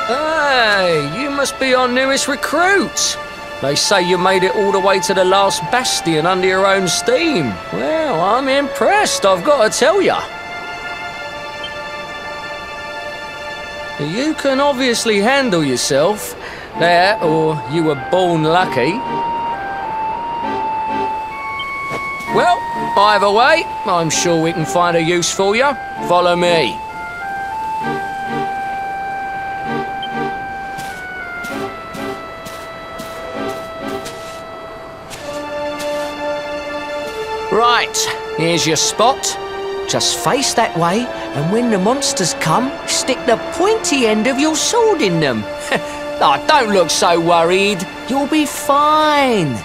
Hey, you must be our newest recruit. They say you made it all the way to the last bastion under your own steam. Well, I'm impressed, I've got to tell ya. You can obviously handle yourself. That, or you were born lucky. Well, either way, I'm sure we can find a use for you. Follow me. Right, here's your spot. Just face that way, and when the monsters come, stick the pointy end of your sword in them. Oh, don't look so worried. You'll be fine.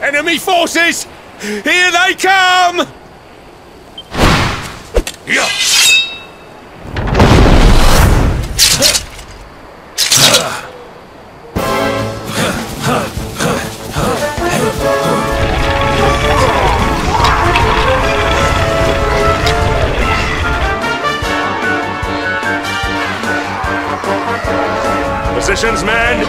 Enemy forces! Here they come! Positions, men!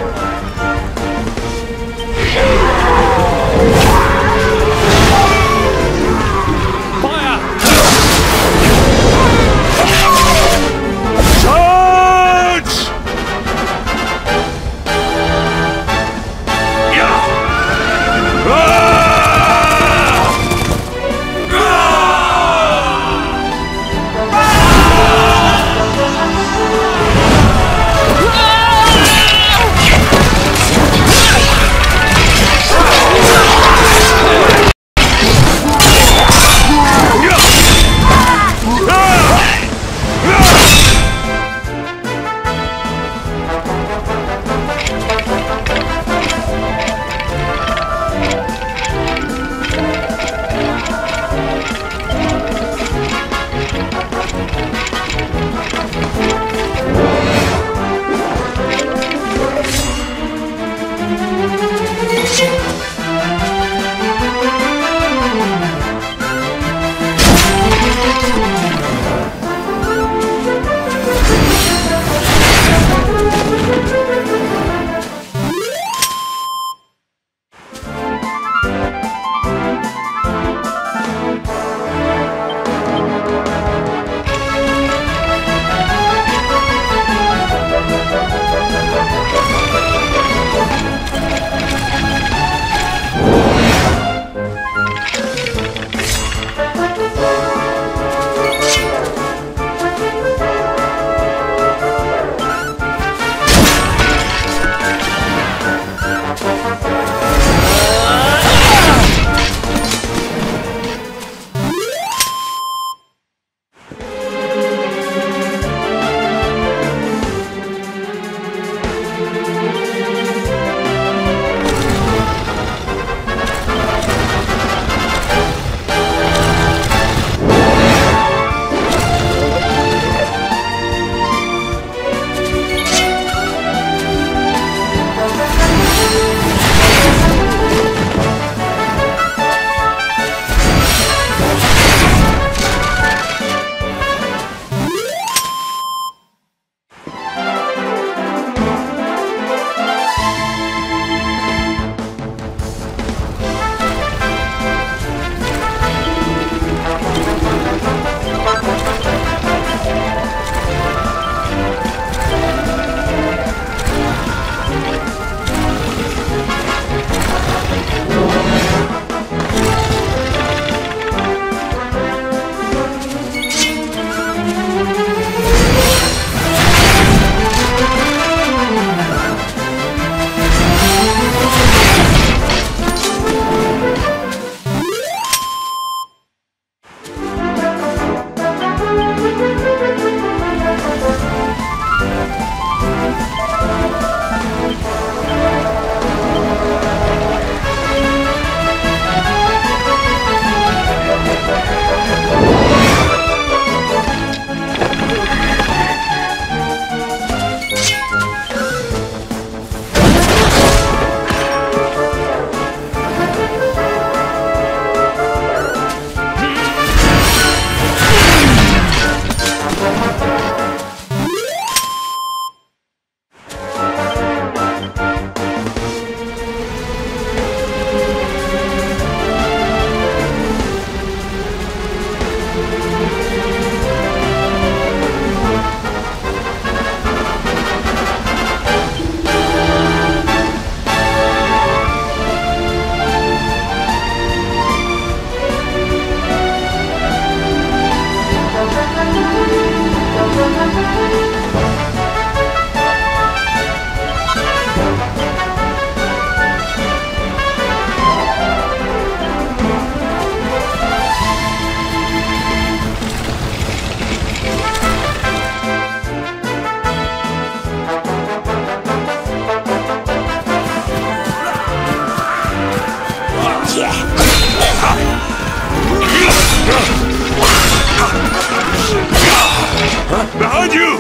Behind you!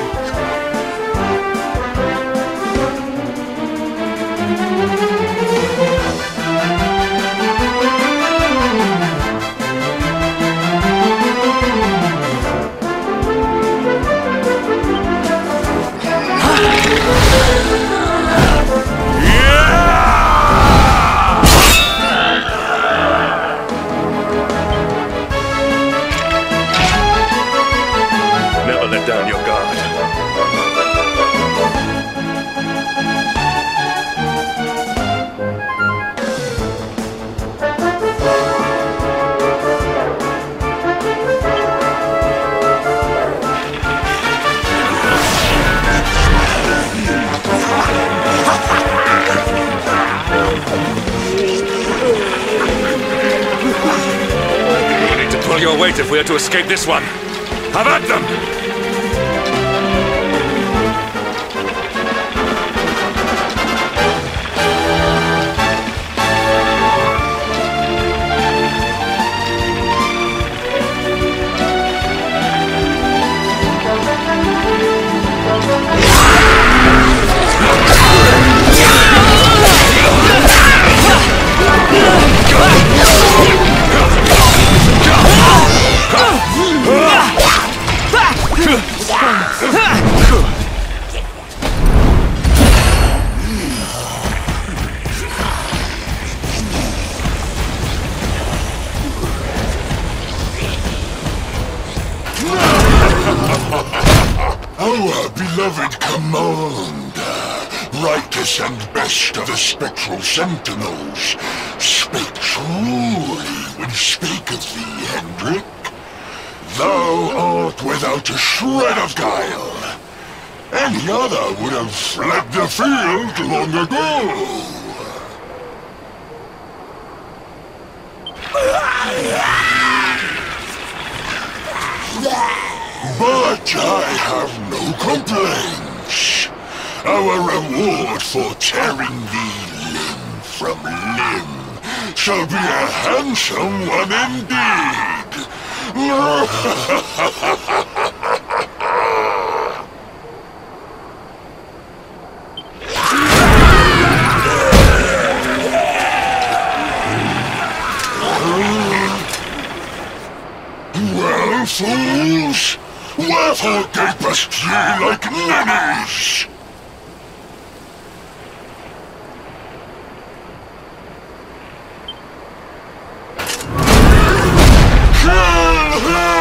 Never let down your guard. We'll need to pull your weight if we are to escape this one. Have at them! Our beloved commander, brightest and best of the spectral sentinels, spake truly when spaketh thee, Hendrik. Thou art without a shred of guile. Any other would have fled the field long ago. But I have no complaints. Our reward for tearing thee limb from limb shall be a handsome one indeed. Well, fools, wherefore gapest ye like ninnies? Kill him!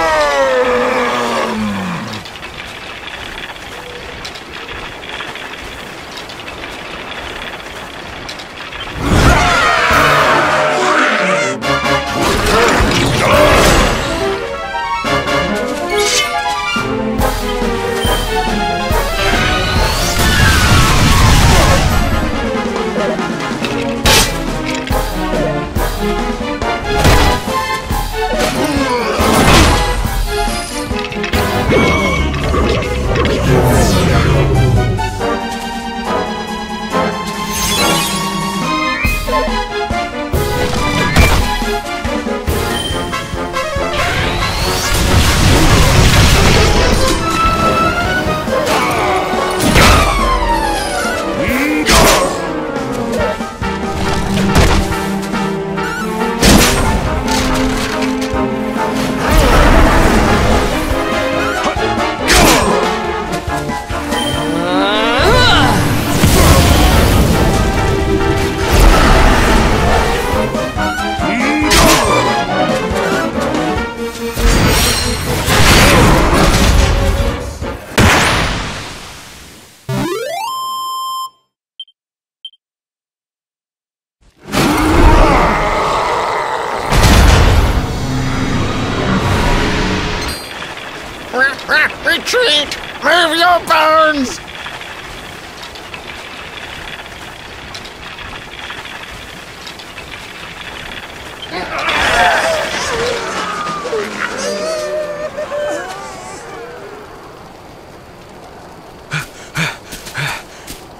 Retreat! Move your bones!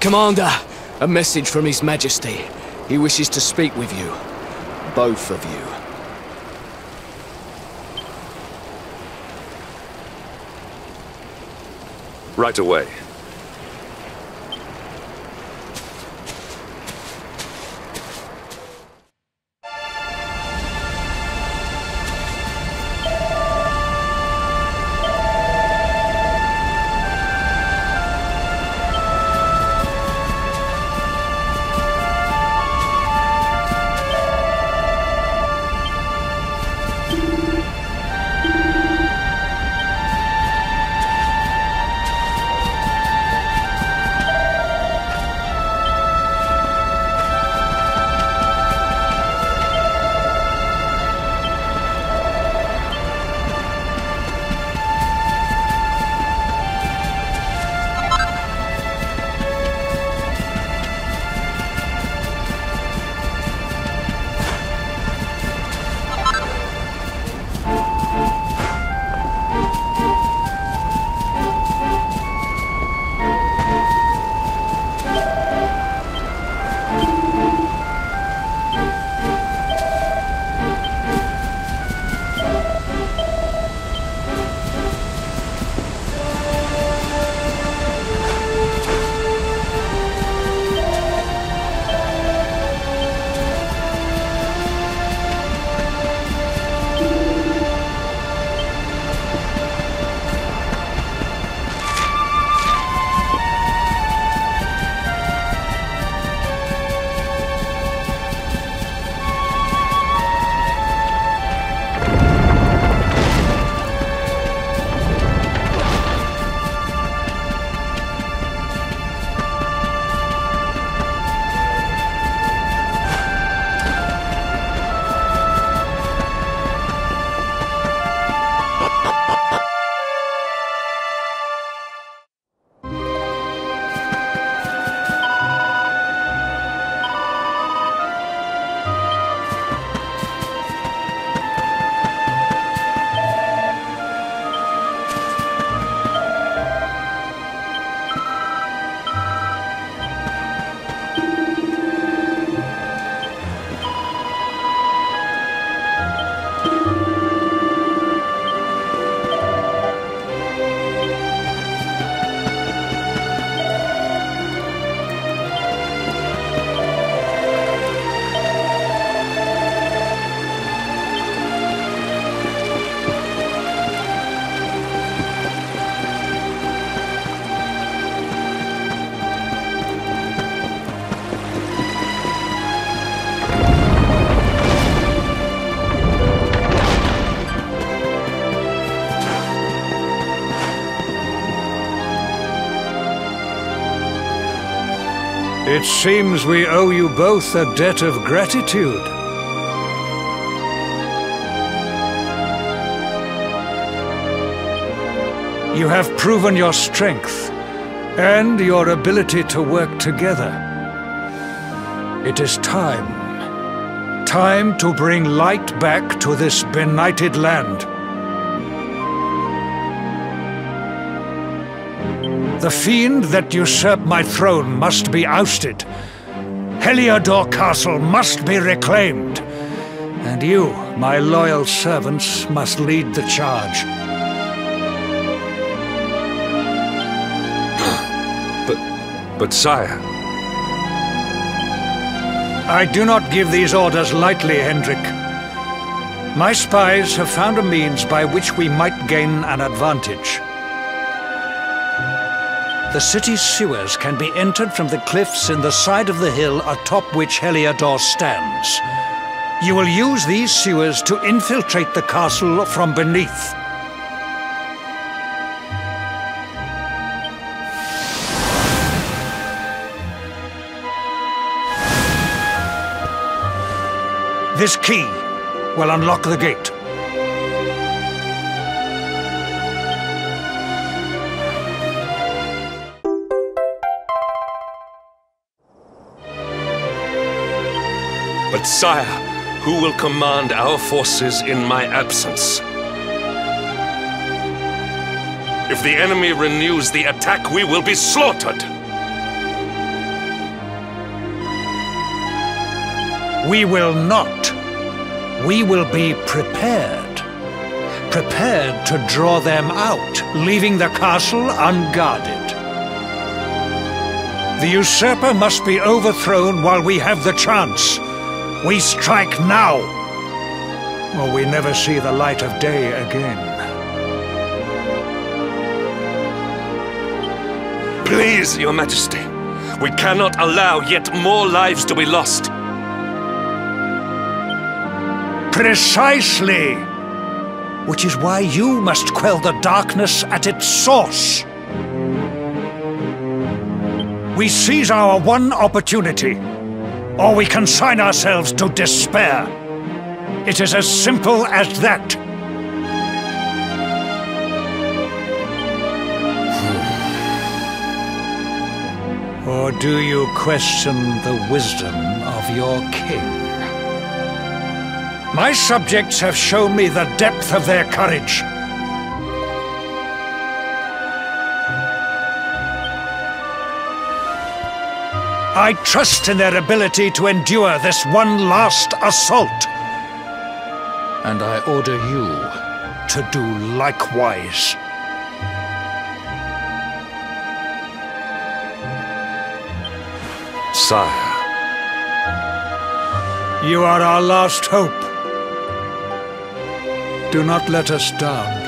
Commander, a message from His Majesty. He wishes to speak with you. both of you. Right away. It seems we owe you both a debt of gratitude. You have proven your strength and your ability to work together. It is time. Time to bring light back to this benighted land. The fiend that usurped my throne must be ousted. Heliodor Castle must be reclaimed. And you, my loyal servants, must lead the charge. But sire... I do not give these orders lightly, Hendrik. My spies have found a means by which we might gain an advantage. The city's sewers can be entered from the cliffs in the side of the hill atop which Heliodor stands. You will use these sewers to infiltrate the castle from beneath. This key will unlock the gate. But sire, who will command our forces in my absence? If the enemy renews the attack, we will be slaughtered! We will not we will be prepared. Prepared to draw them out, leaving the castle unguarded. The usurper must be overthrown while we have the chance. We strike now, or we never see the light of day again. Please, Your Majesty, we cannot allow yet more lives to be lost. Precisely! Which is why you must quell the darkness at its source. We seize our one opportunity, or we consign ourselves to despair. It is as simple as that. Or do you question the wisdom of your king? My subjects have shown me the depth of their courage. I trust in their ability to endure this one last assault. And I order you to do likewise. Sire. You are our last hope. Do not let us down.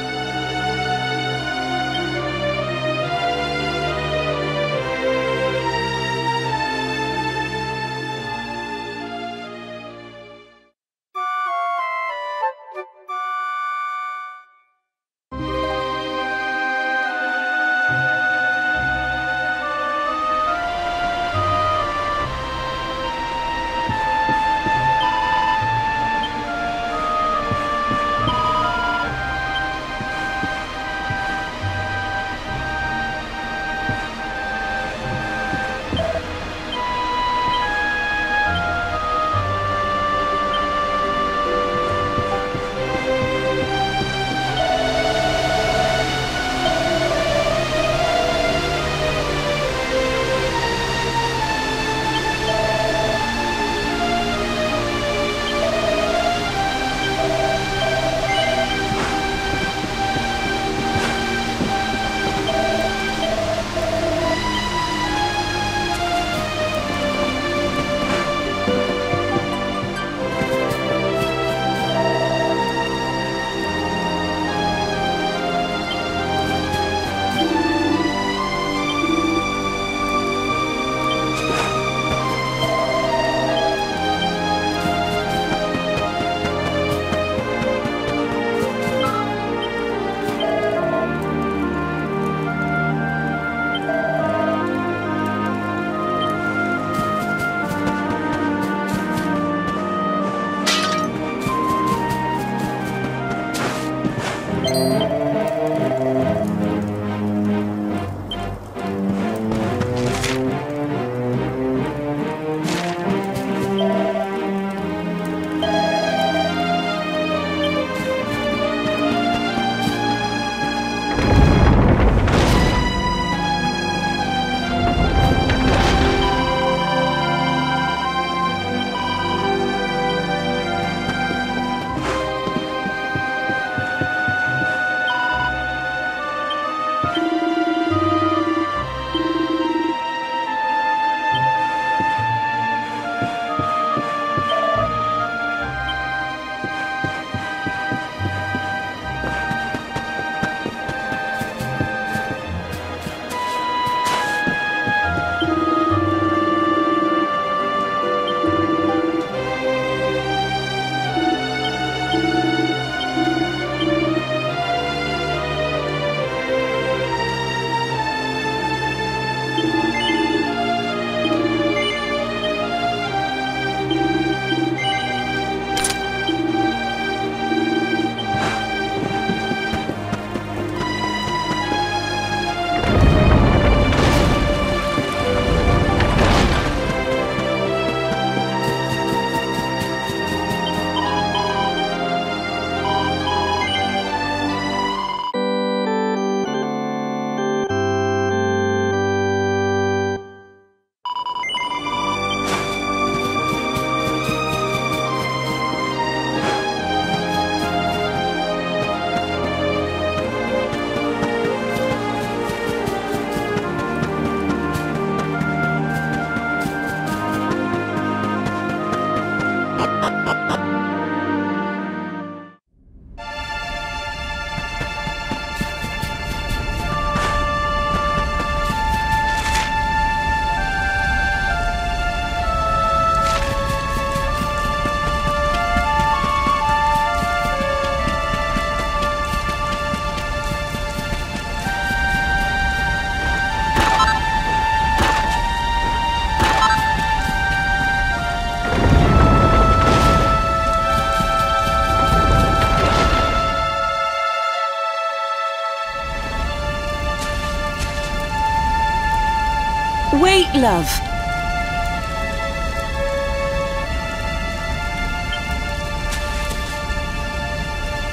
love.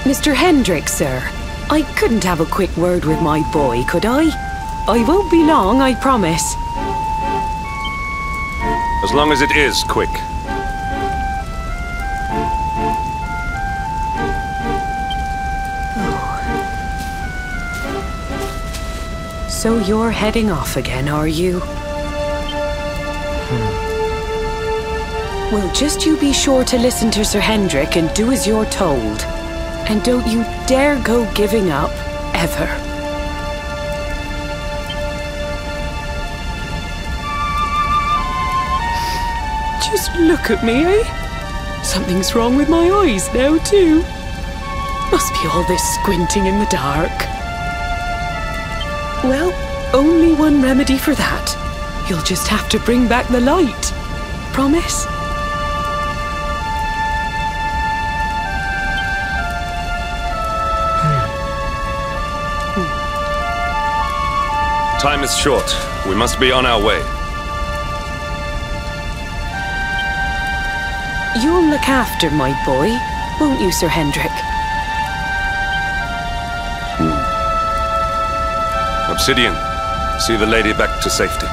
Mr. Hendricks, sir. I couldn't have a quick word with my boy, could I? I won't be long, I promise. As long as it is quick. So you're heading off again, are you? Well, just you be sure to listen to Sir Hendrik and do as you're told. And don't you dare go giving up, ever. Just look at me, eh? Something's wrong with my eyes now, too. Must be all this squinting in the dark. Well, only one remedy for that. You'll just have to bring back the light. Promise? Time is short. We must be on our way. You'll look after my boy, won't you, Sir Hendrik? Obsidian, see the lady back to safety.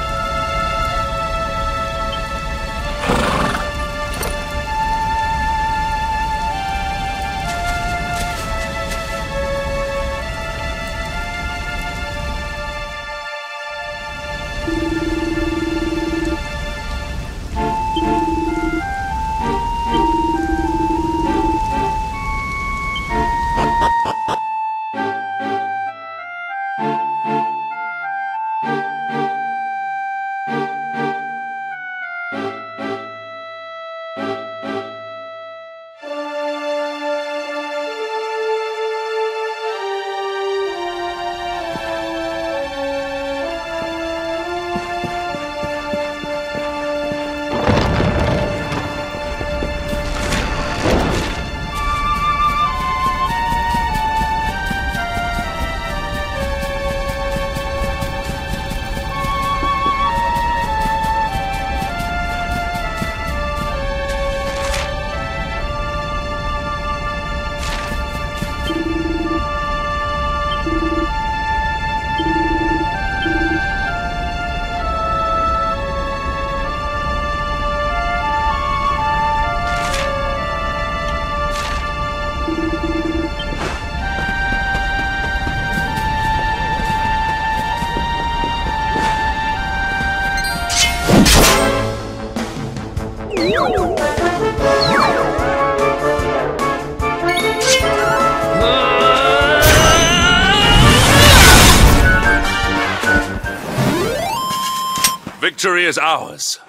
Victory is ours.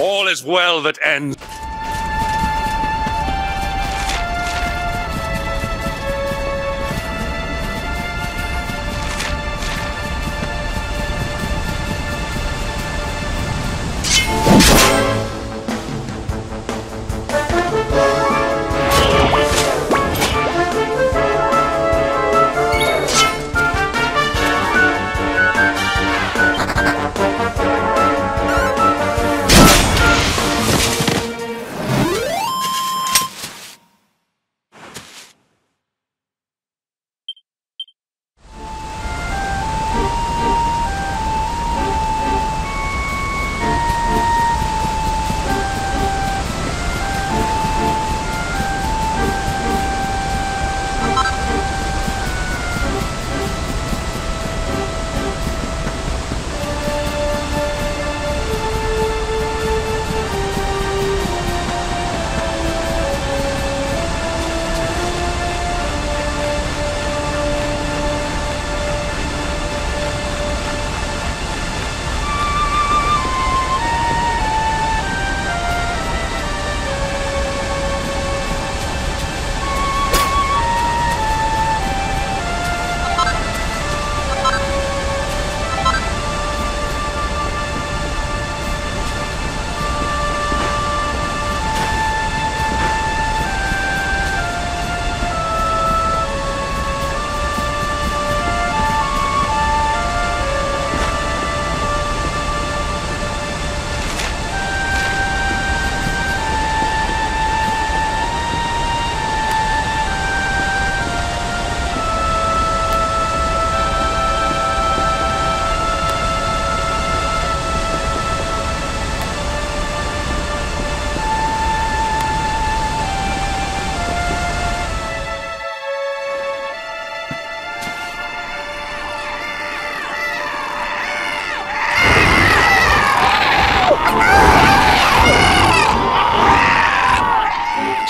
All is well that ends.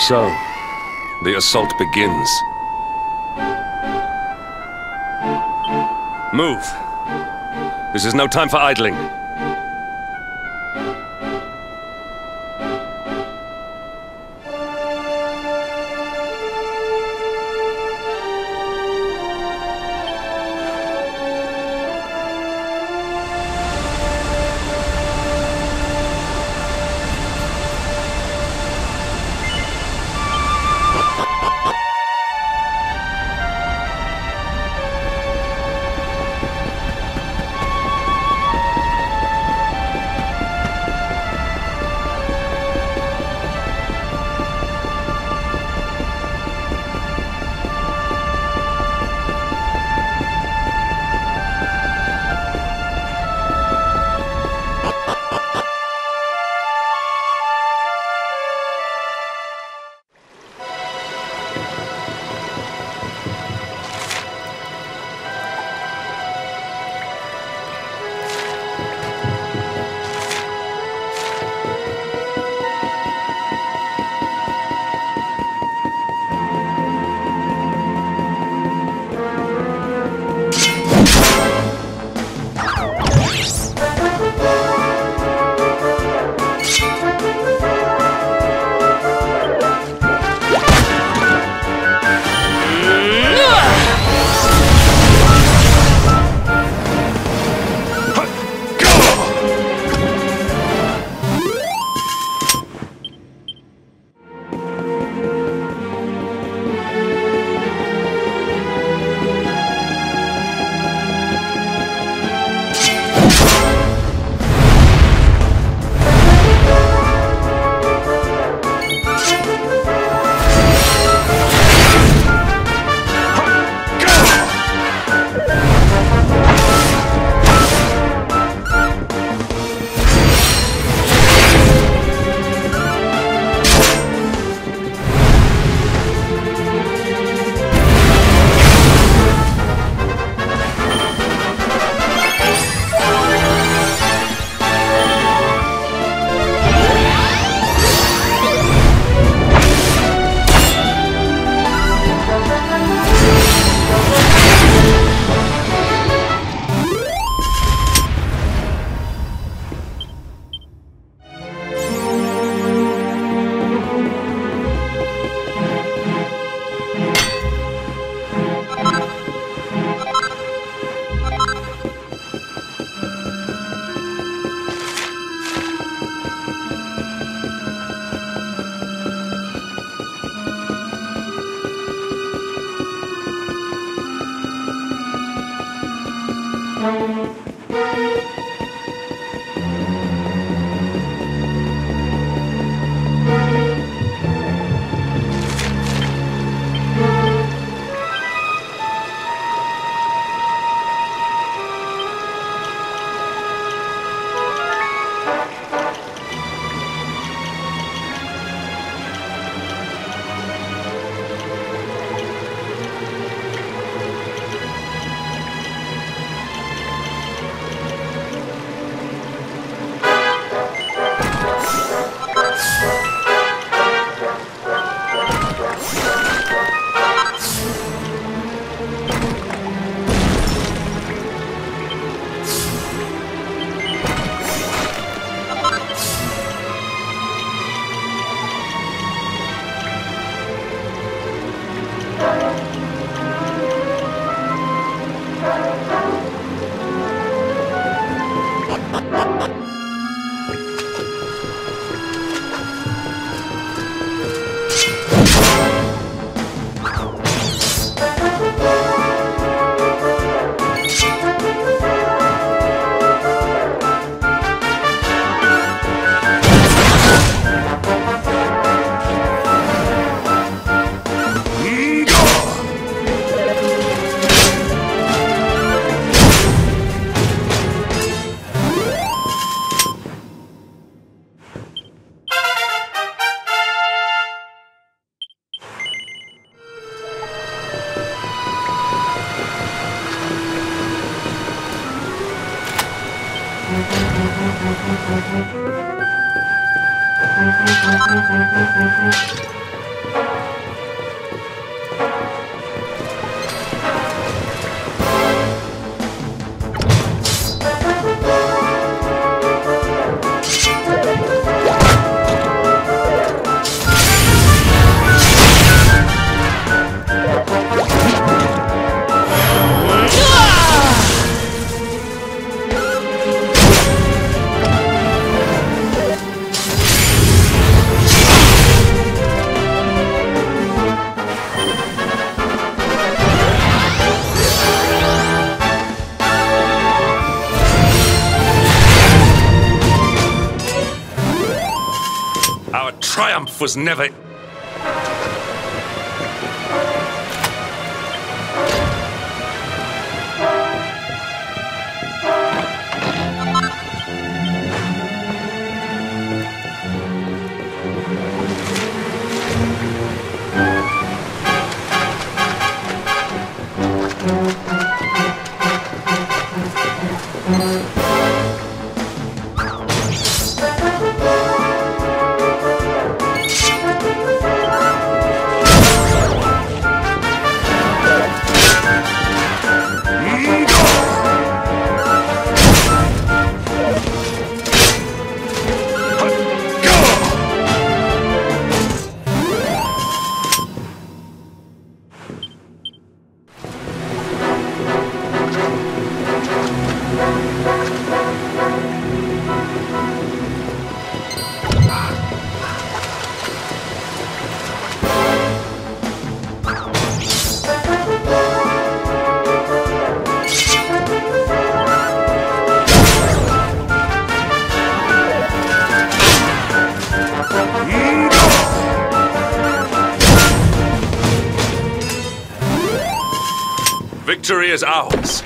So, the assault begins. Move. This is no time for idling. Our triumph was never... Victory is ours.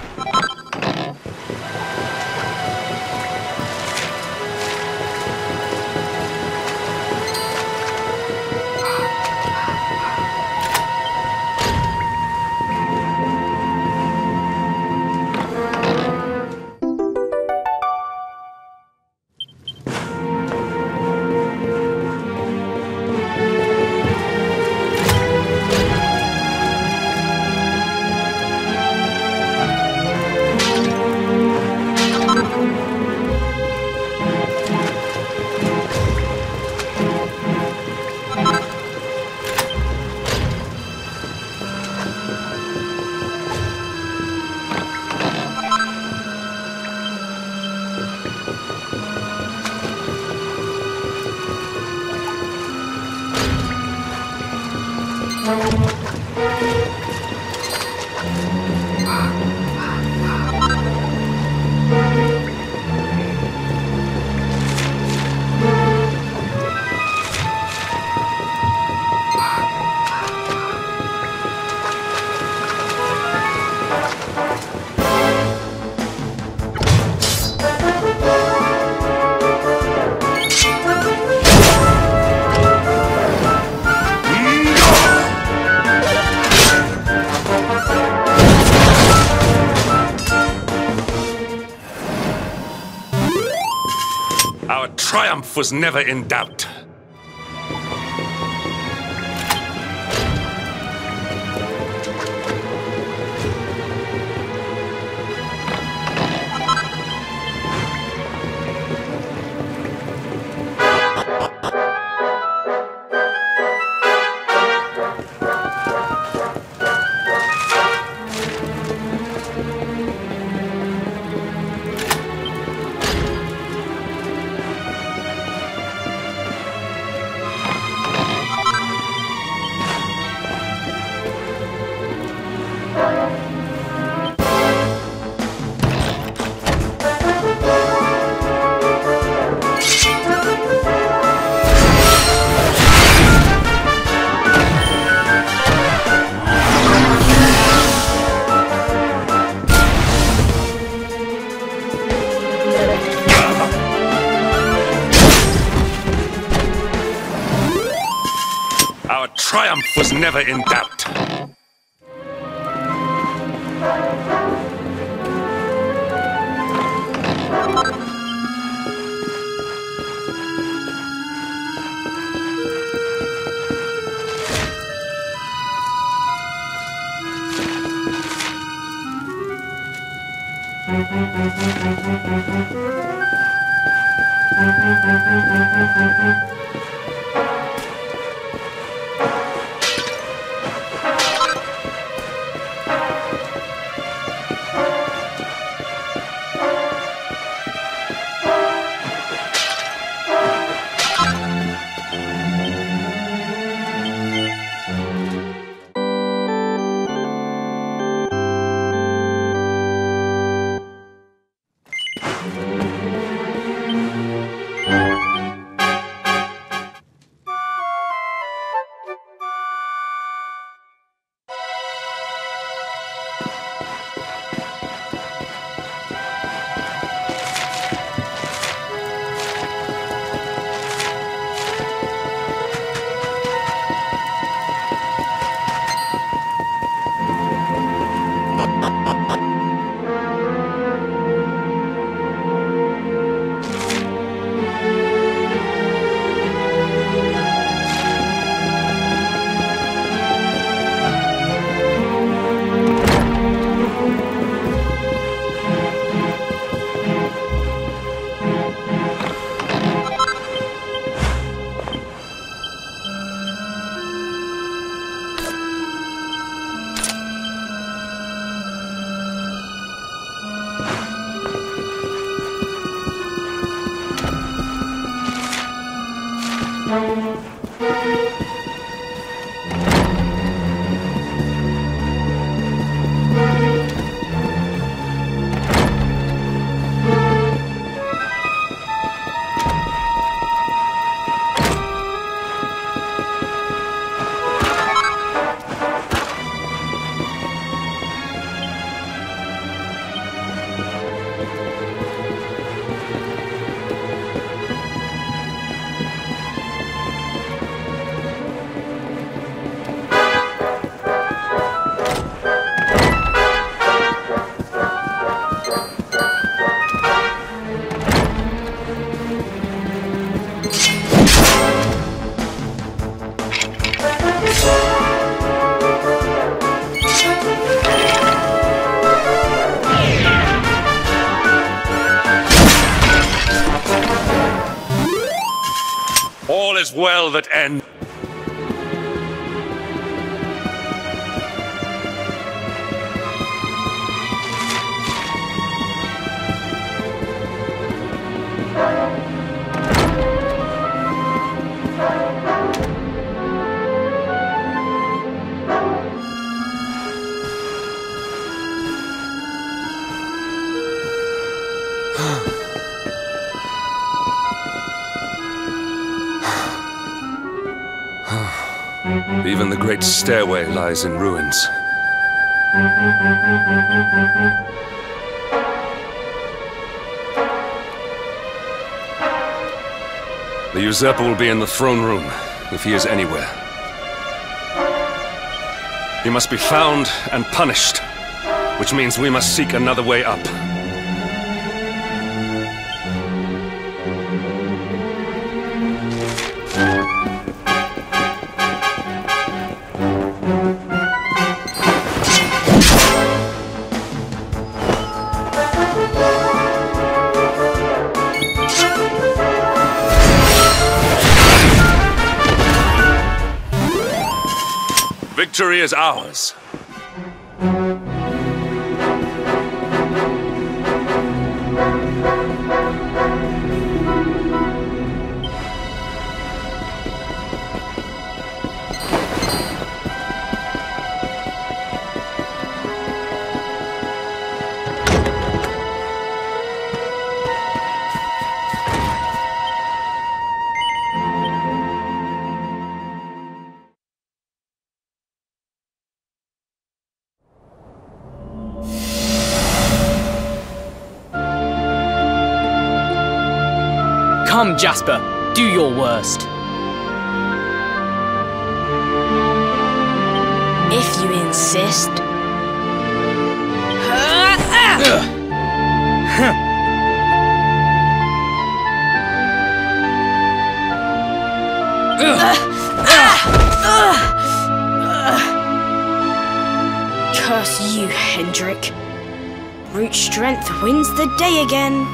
Our triumph was never in doubt. Our triumph was never in doubt. All is well that ends. Even the great stairway lies in ruins. The usurper will be in the throne room, if he is anywhere. He must be found and punished, which means we must seek another way up. Victory is ours. Come, Jasper, do your worst. If you insist. Curse you, Hendrik. Brute strength wins the day again.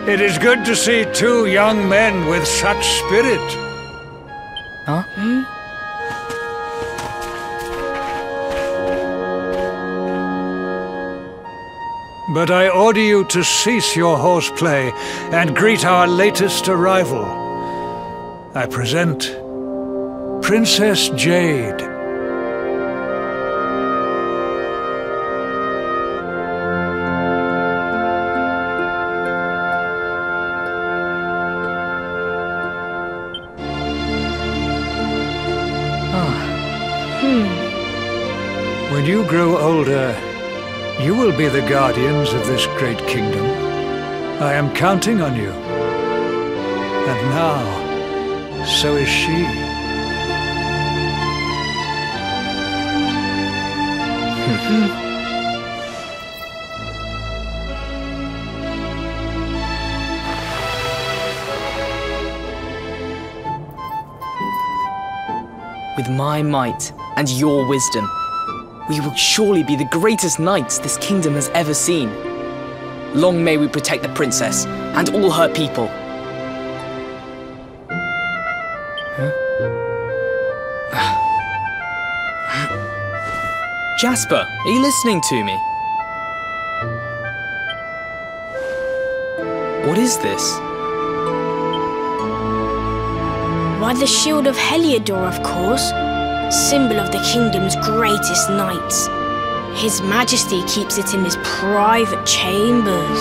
It is good to see two young men with such spirit. Huh? But I order you to cease your horseplay and greet our latest arrival. I present Princess Jade. When you grow older, you will be the guardians of this great kingdom. I am counting on you. And now, so is she. With my might and your wisdom, we will surely be the greatest knights this kingdom has ever seen. Long may we protect the princess and all her people. Huh? Jasper, are you listening to me? What is this? Why, the shield of Heliodor, of course. Symbol of the kingdom's greatest knights. His Majesty keeps it in his private chambers.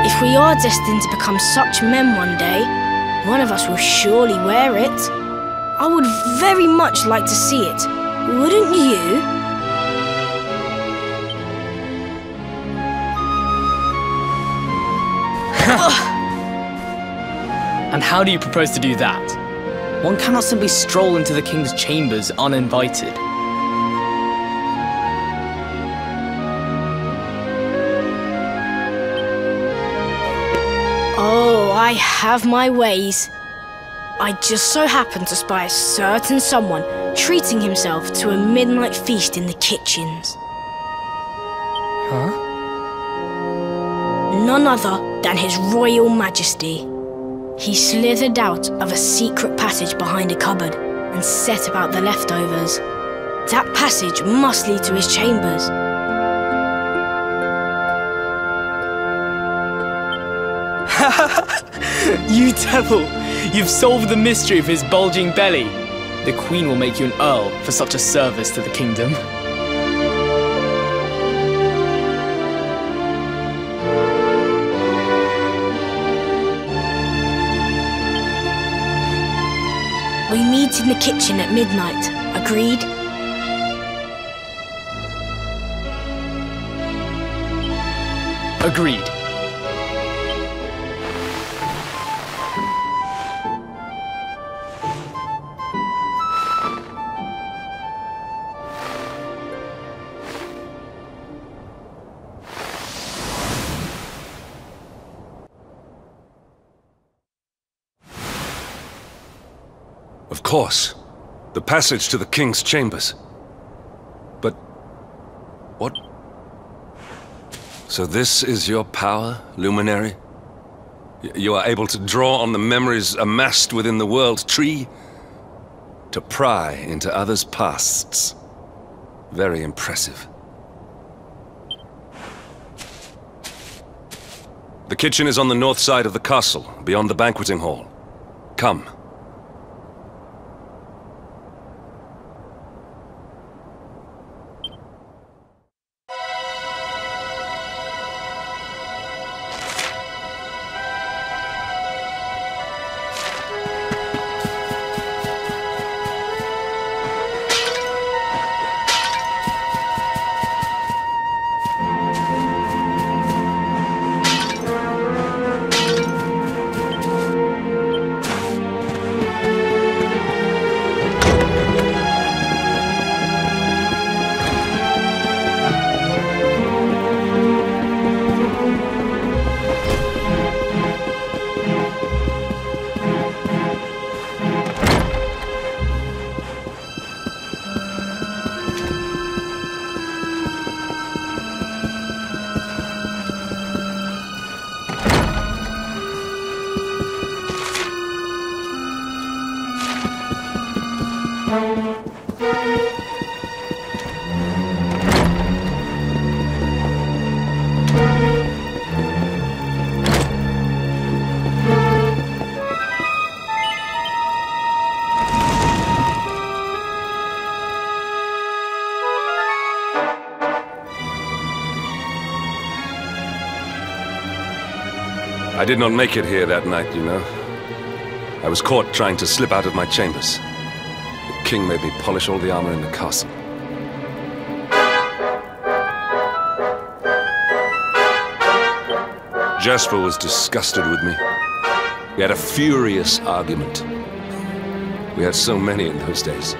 If we are destined to become such men one day, one of us will surely wear it. I would very much like to see it, wouldn't you? And how do you propose to do that? One cannot simply stroll into the king's chambers uninvited. Oh, I have my ways. I just so happened to spy a certain someone treating himself to a midnight feast in the kitchens. Huh? None other than His Royal Majesty. He slithered out of a secret passage behind a cupboard and set about the leftovers. That passage must lead to his chambers. You devil! You've solved the mystery of his bulging belly. The Queen will make you an Earl for such a service to the kingdom. We meet in the kitchen at midnight. Agreed? Agreed. Of course. The passage to the king's chambers. But... what? So this is your power, Luminary? You are able to draw on the memories amassed within the world tree to pry into others' pasts. Very impressive. The kitchen is on the north side of the castle, beyond the banqueting hall. Come. I did not make it here that night, you know. I was caught trying to slip out of my chambers. The king made me polish all the armor in the castle. Jasper was disgusted with me. We had a furious argument. We had so many in those days.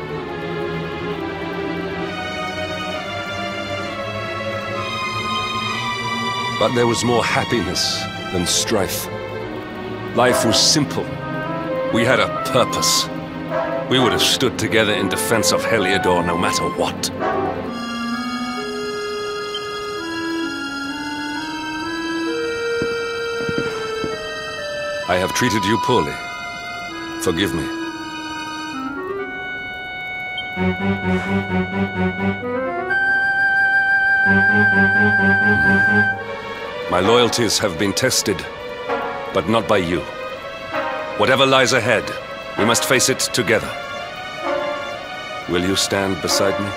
But there was more happiness than strife. Life was simple. We had a purpose. We would have stood together in defense of Heliodor no matter what. I have treated you poorly. Forgive me. My loyalties have been tested, but not by you. Whatever lies ahead, we must face it together. Will you stand beside me?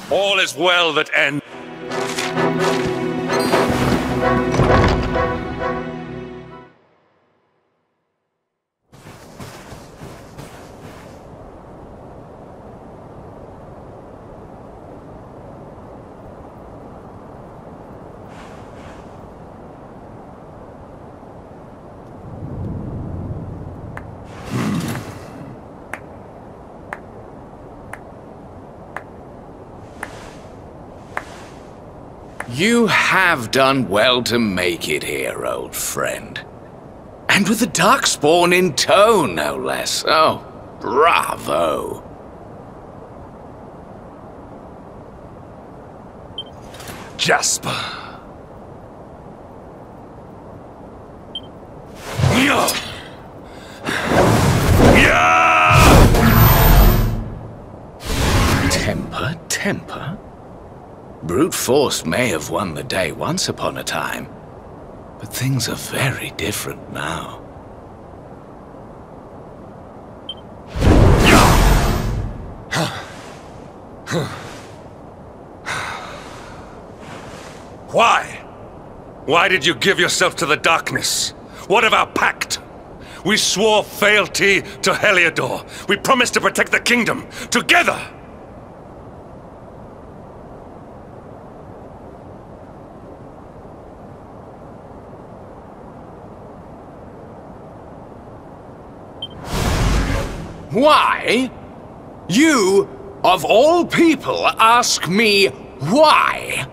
All is well that ends. You have done well to make it here, old friend. And with the Darkspawn in tow, no less. Oh, bravo. Jasper. Temper? Brute force may have won the day once upon a time, but things are very different now. Why? Why did you give yourself to the darkness? What of our pact? We swore fealty to Heliodor. We promised to protect the kingdom, together! Why? You, of all people, ask me why?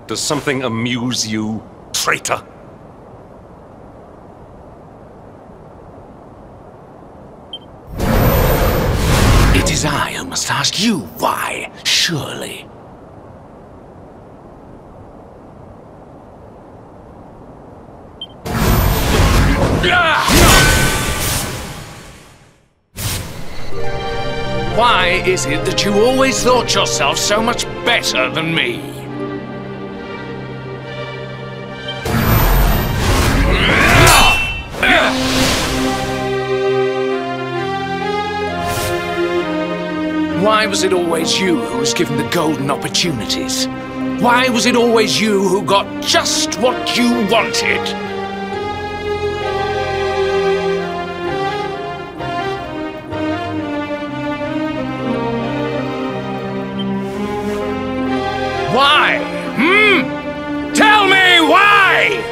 Does something amuse you, traitor? It is I who must ask you why, surely. Why is it that you always thought yourself so much better than me? Why was it always you who was given the golden opportunities? Why was it always you who got just what you wanted? Why? Tell me why!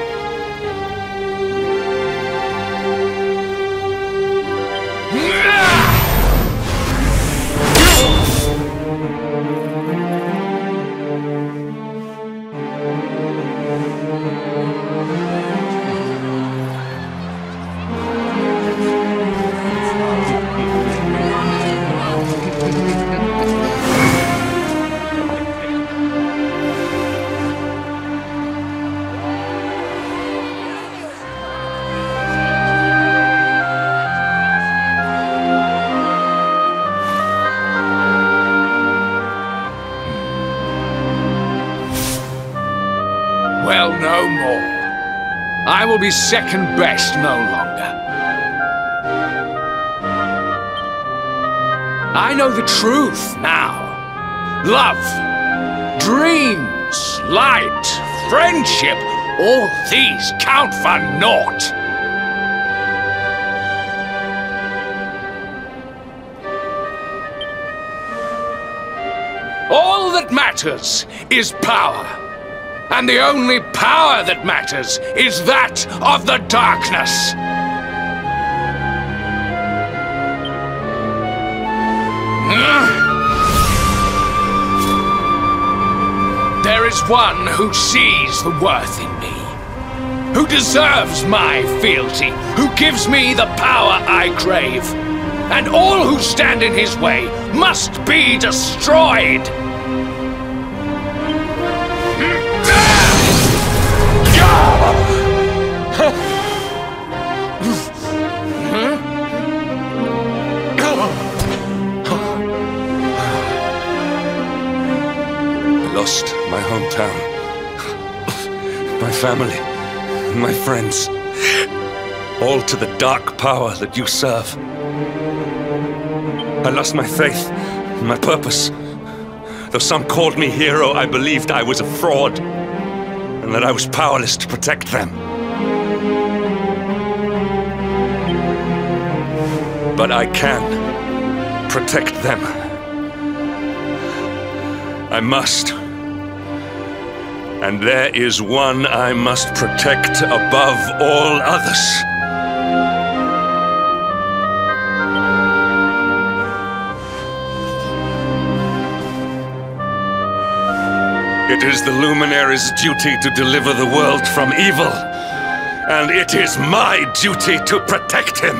Well, no more. I will be second best no longer. I know the truth now. Love, dreams, light, friendship, all these count for naught. All that matters is power. And the only power that matters is that of the darkness. There is one who sees the worth in me, who deserves my fealty, who gives me the power I crave. And all who stand in his way must be destroyed. I lost my hometown, my family, my friends, all to the dark power that you serve. I lost my faith, my purpose. Though some called me hero, I believed I was a fraud, and that I was powerless to protect them. But I can protect them. I must. And there is one I must protect above all others. It is the Luminary's duty to deliver the world from evil, and it is my duty to protect him.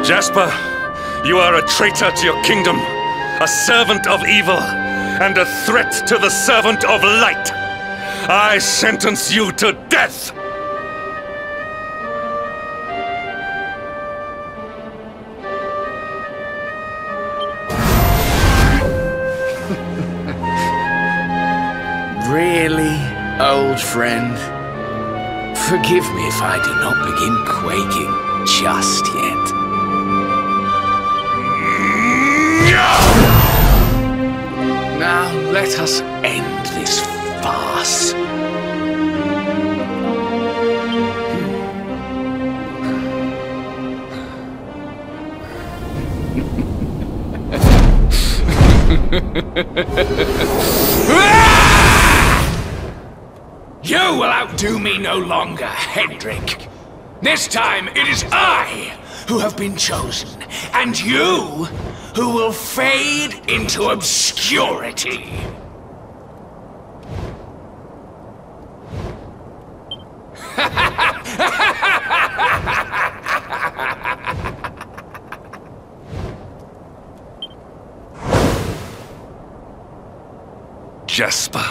Jasper, you are a traitor to your kingdom, a servant of evil, and a threat to the servant of light. I sentence you to death! Really, old friend? Forgive me if I do not begin quaking just yet. Now let us end this farce. You will outdo me no longer, Hendrik. This time it is I who have been chosen, and you who will fade into obscurity. Jasper.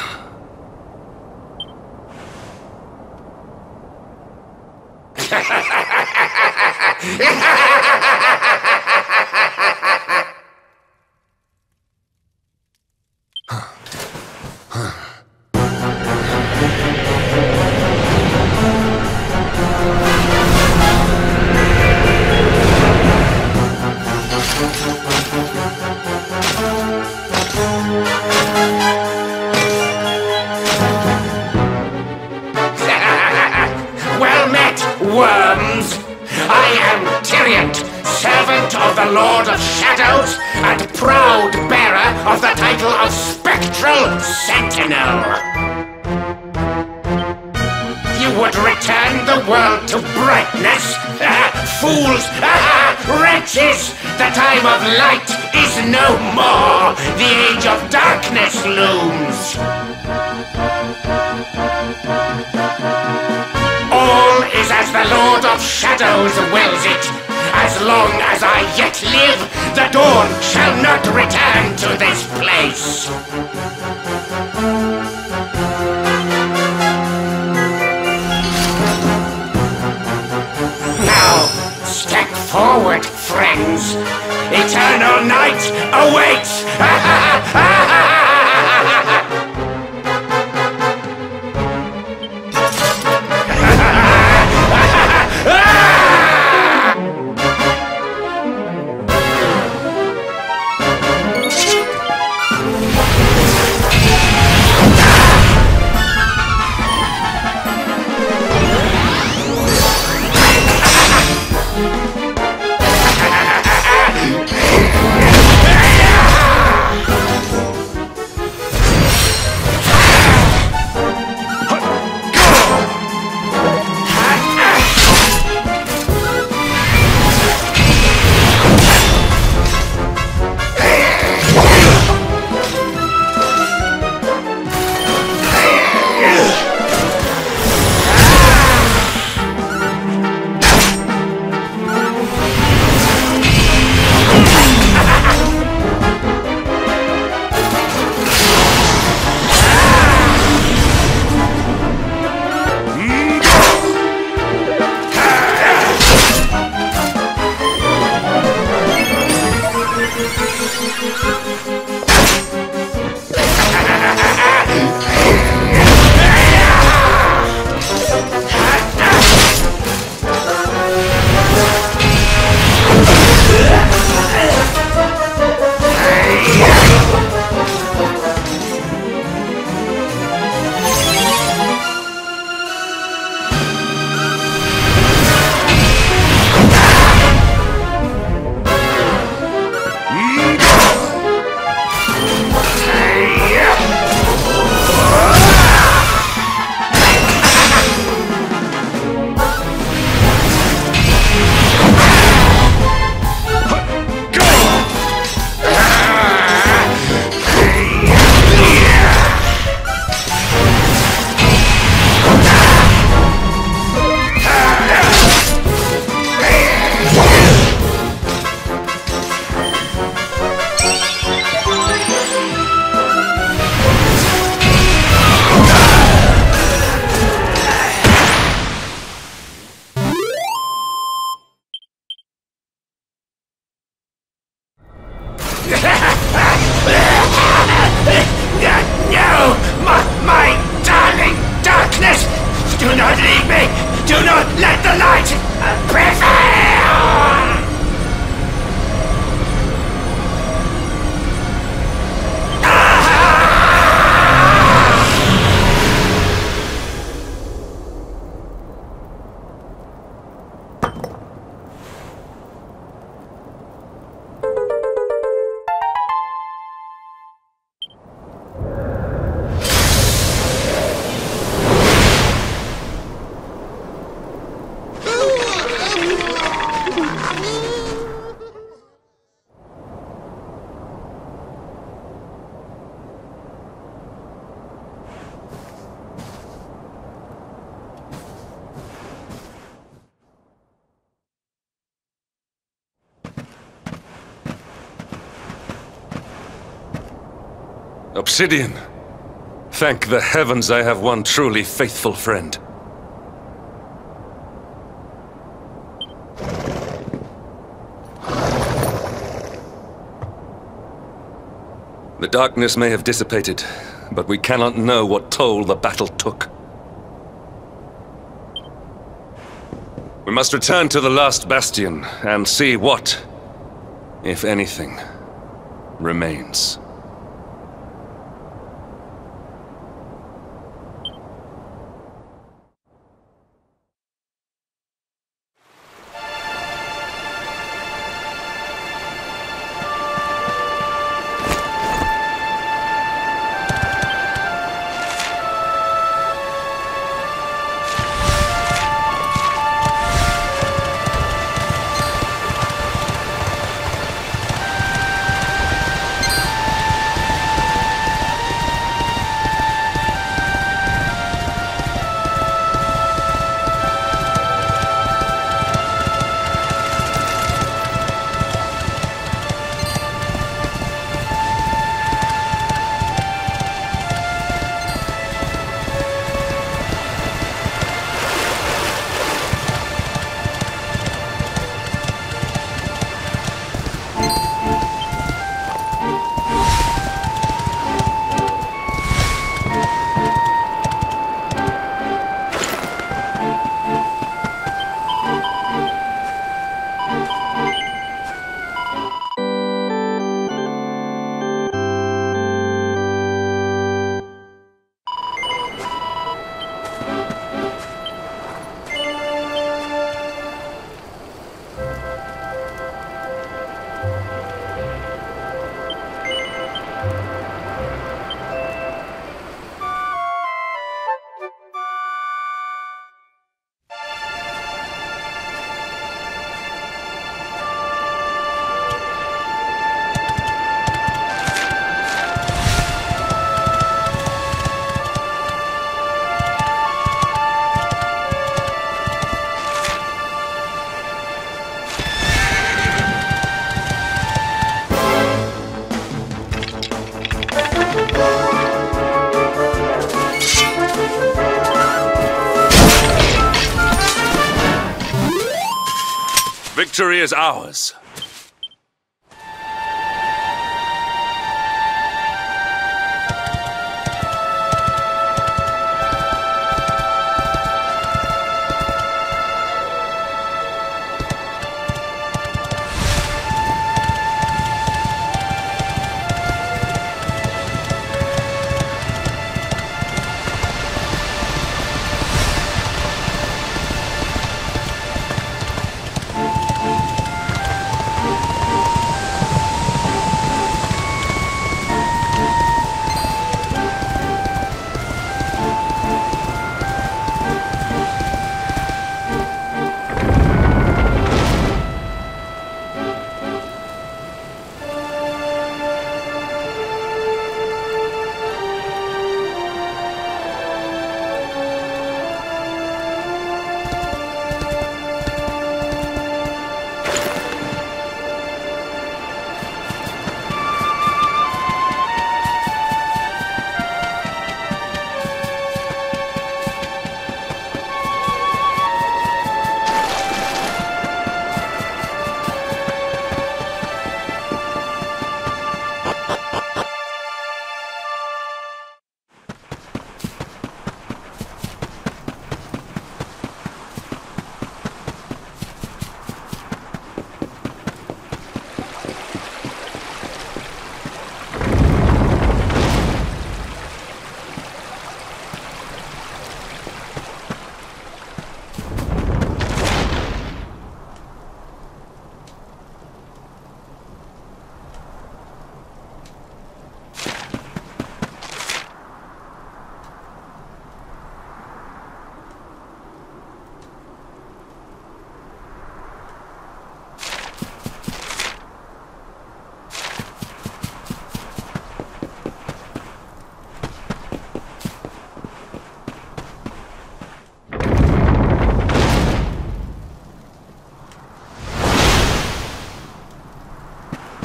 Well met, worms! I am Tyriant, servant of the Lord of Shadows, and proud bearer of the title of Spectral Sentinel. You would return the world to brightness? Fools! Wretches! The time of light is no more! The age of darkness looms! All is as the Lord of Shadows wills it. As long as I yet live, the dawn shall not return to this place. Now, step forward, friends. Eternal night awaits! No! My darling darkness! Do not leave me! Do not let the light prevail! Obsidian! Thank the heavens I have one truly faithful friend. The darkness may have dissipated, but we cannot know what toll the battle took. We must return to the last bastion and see what, if anything, remains. Victory is ours.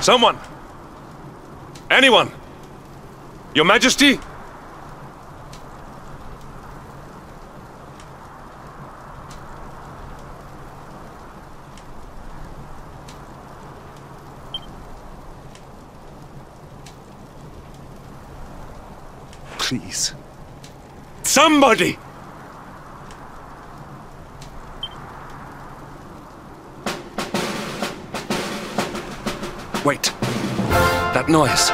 Someone! Anyone! Your Majesty? Please. Somebody! Wait. That noise.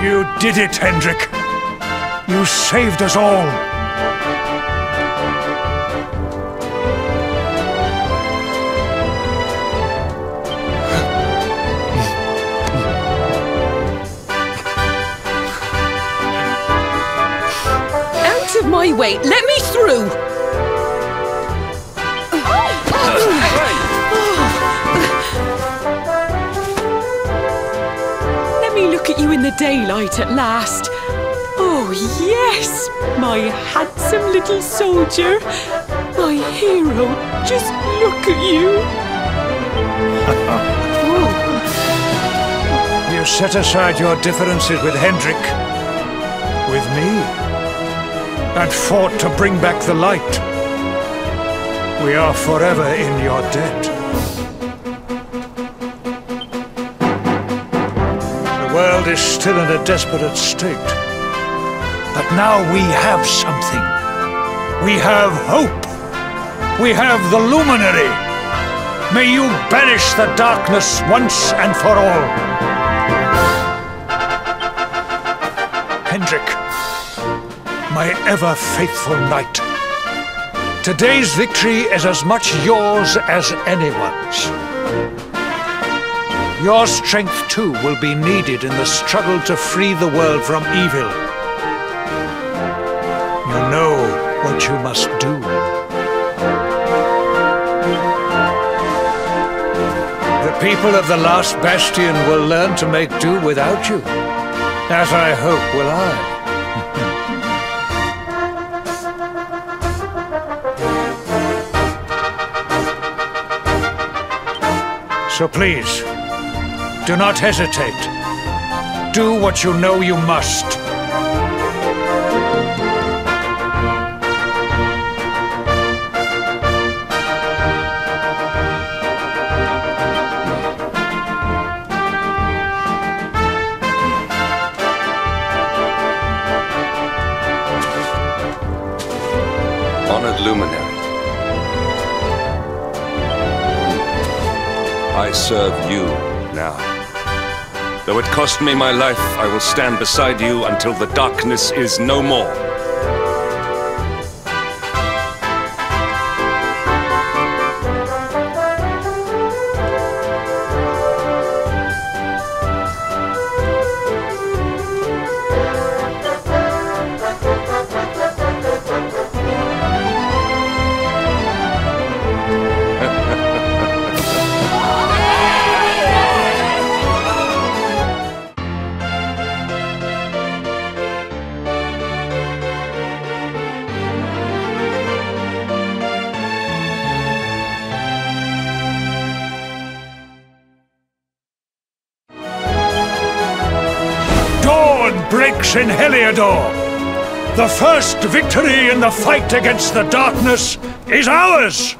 You did it, Hendrik. You saved us all. Out of my way! Let me through! Let me look at you in the daylight at last. Oh, yes! My handsome little soldier. My hero. Just look at you. You set aside your differences with Hendrik, with me, and fought to bring back the light. We are forever in your debt. The world is still in a desperate state. But now we have something. We have hope. We have the Luminary. May you banish the darkness once and for all. Hendrik, my ever-faithful knight. Today's victory is as much yours as anyone's. Your strength, too, will be needed in the struggle to free the world from evil. You know what you must do. The people of the last bastion will learn to make do without you, as I hope will I. So please, do not hesitate. Do what you know you must. Honored Luminary. I serve you now. Though it cost me my life, I will stand beside you until the darkness is no more. Breaks in Heliodor. The first victory in the fight against the darkness is ours!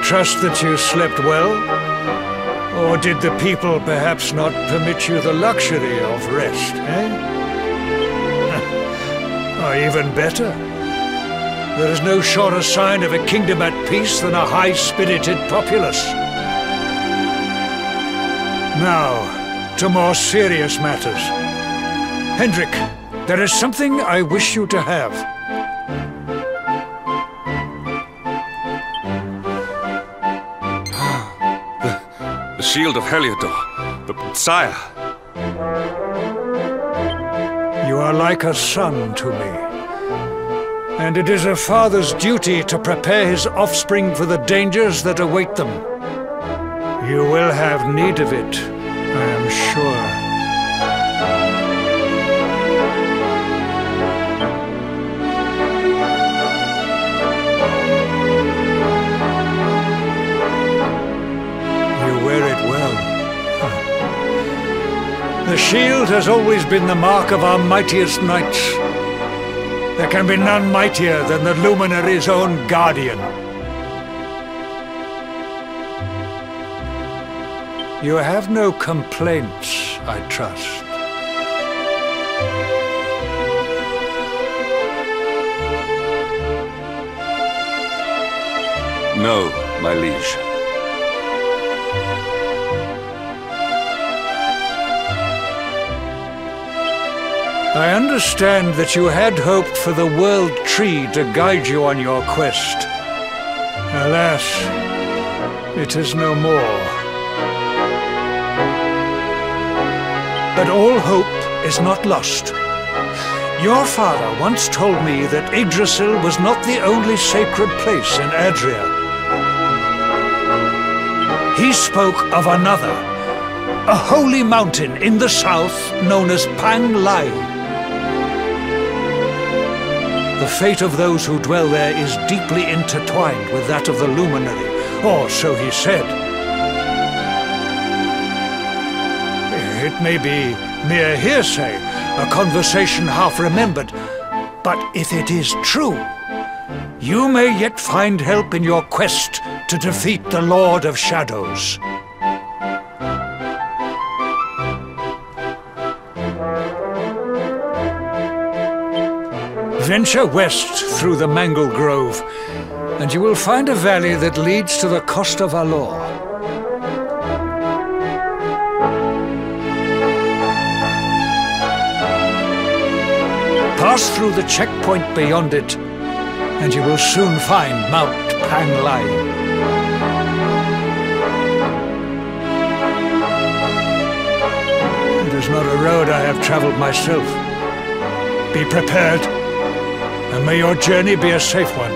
trust that you slept well? Or did the people perhaps not permit you the luxury of rest, eh? Or even better, there is no surer sign of a kingdom at peace than a high-spirited populace. Now, to more serious matters. Hendrik, there is something I wish you to have. The shield of Heliodor. But, sire. You are like a son to me. And it is a father's duty to prepare his offspring for the dangers that await them. You will have need of it, I am sure. You wear it well. The shield has always been the mark of our mightiest knights. There can be none mightier than the Luminary's own guardian. You have no complaints, I trust. No, my liege. I understand that you had hoped for the World Tree to guide you on your quest. Alas, it is no more. But all hope is not lost. Your father once told me that Yggdrasil was not the only sacred place in Adria. He spoke of another, a holy mountain in the south known as Pang Lai. The fate of those who dwell there is deeply intertwined with that of the Luminary, or so he said. It may be mere hearsay, a conversation half remembered, but if it is true, you may yet find help in your quest to defeat the Lord of Shadows. Venture west through the Mangle Grove, and you will find a valley that leads to the Coast of Valor. Pass through the checkpoint beyond it, and you will soon find Mount Pang Lai. It is not a road I have traveled myself. Be prepared, and may your journey be a safe one.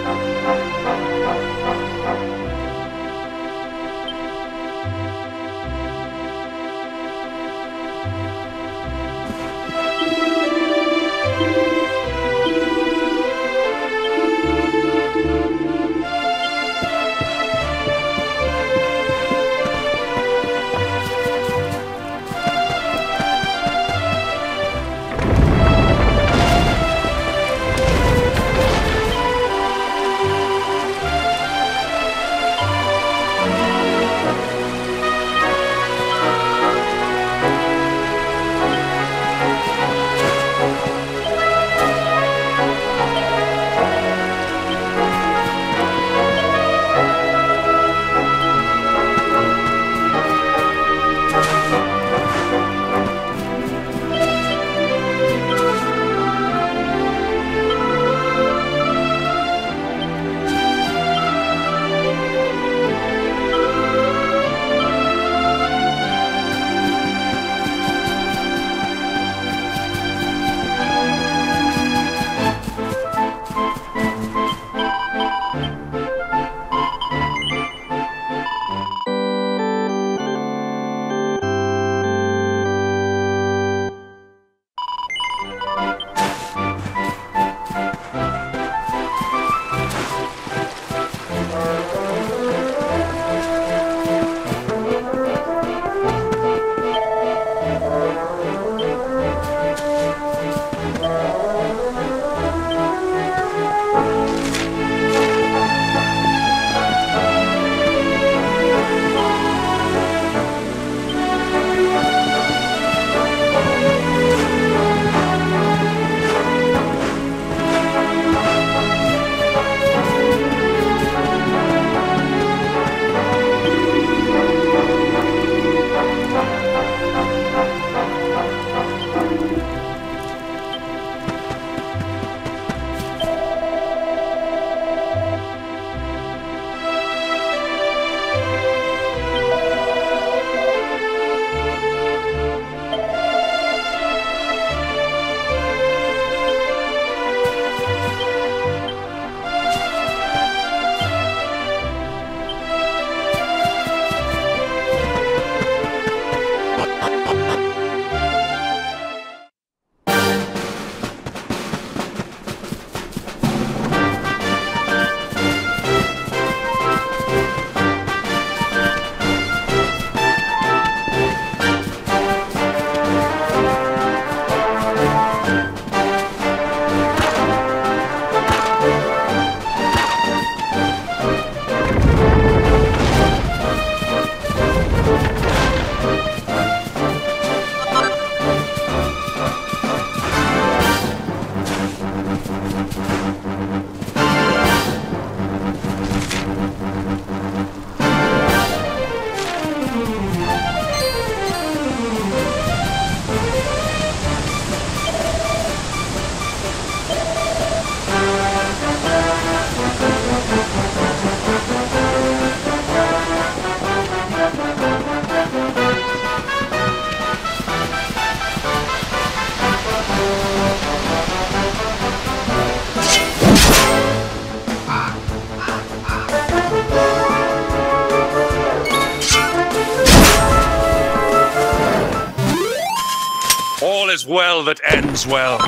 All is well that ends well.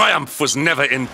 triumph was never in...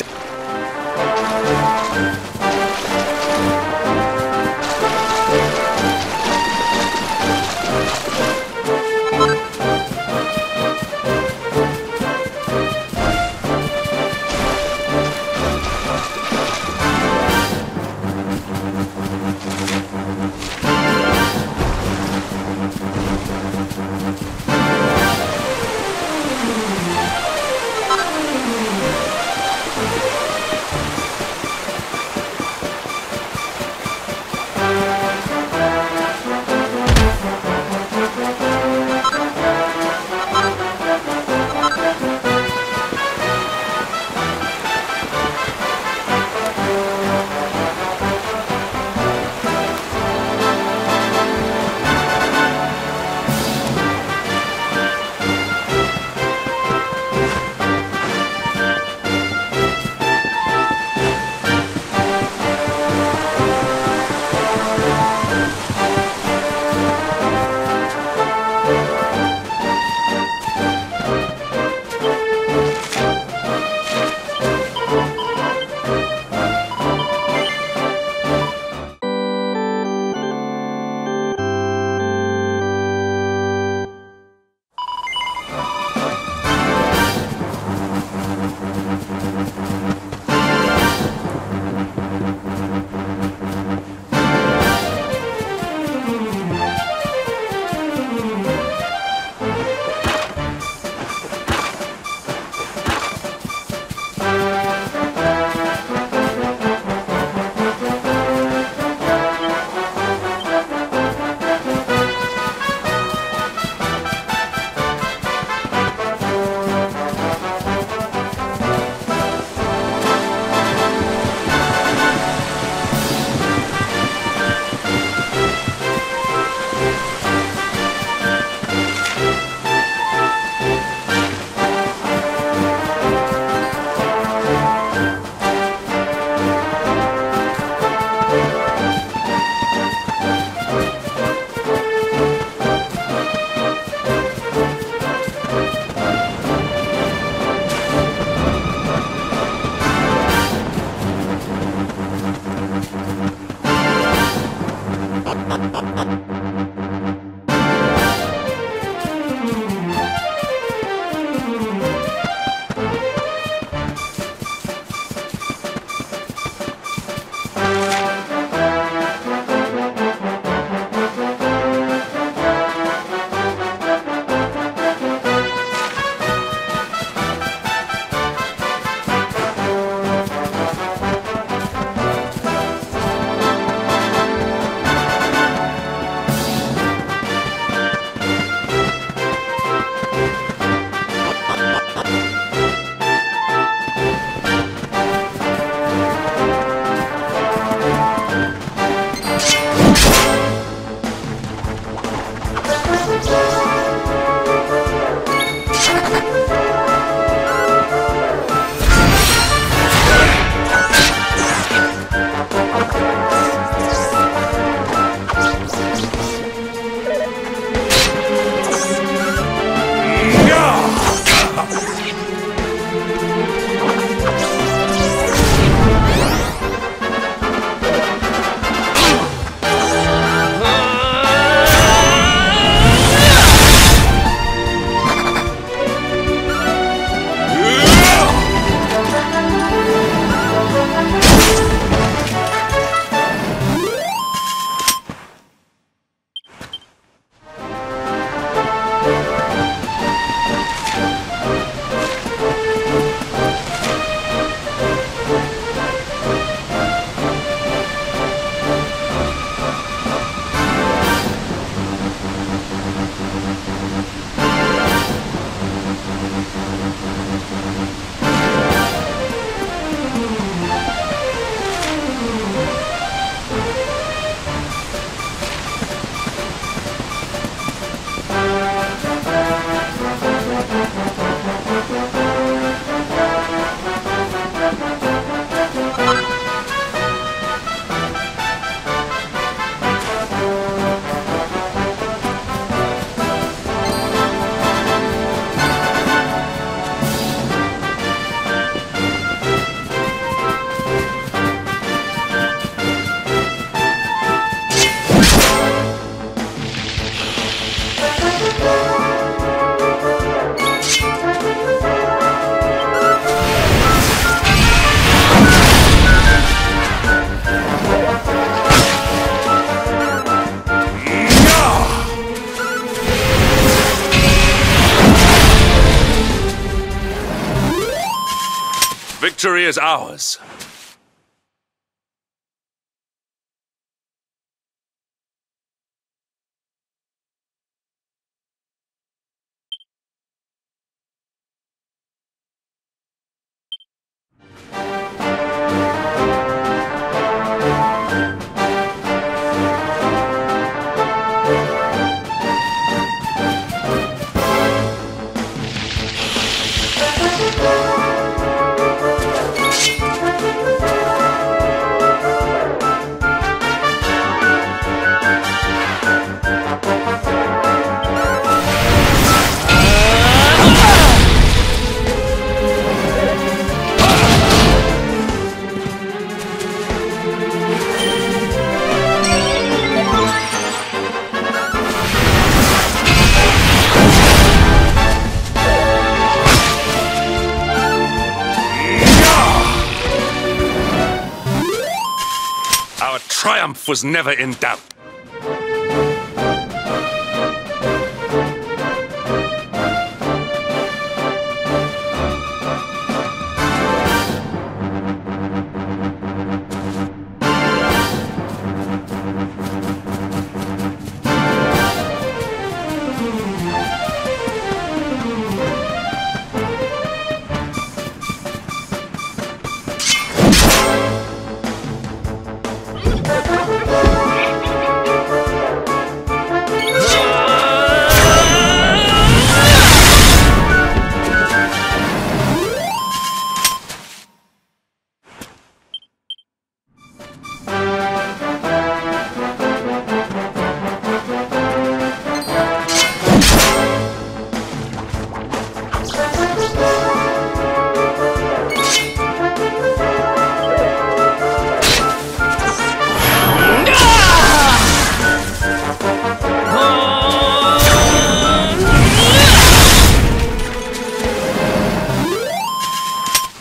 Victory is ours. Our triumph was never in doubt.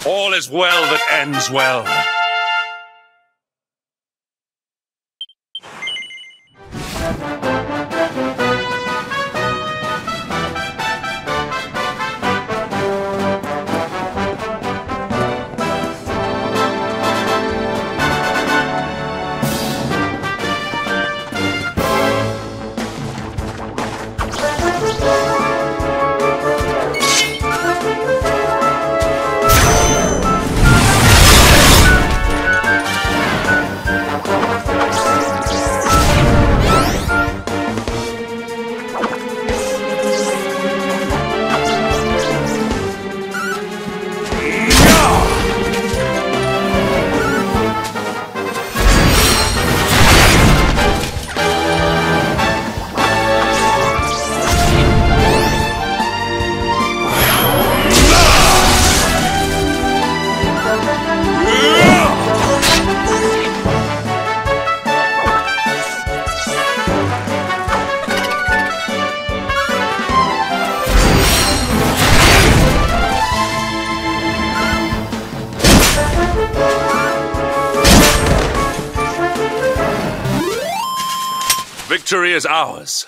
All is well that ends well. Victory is ours.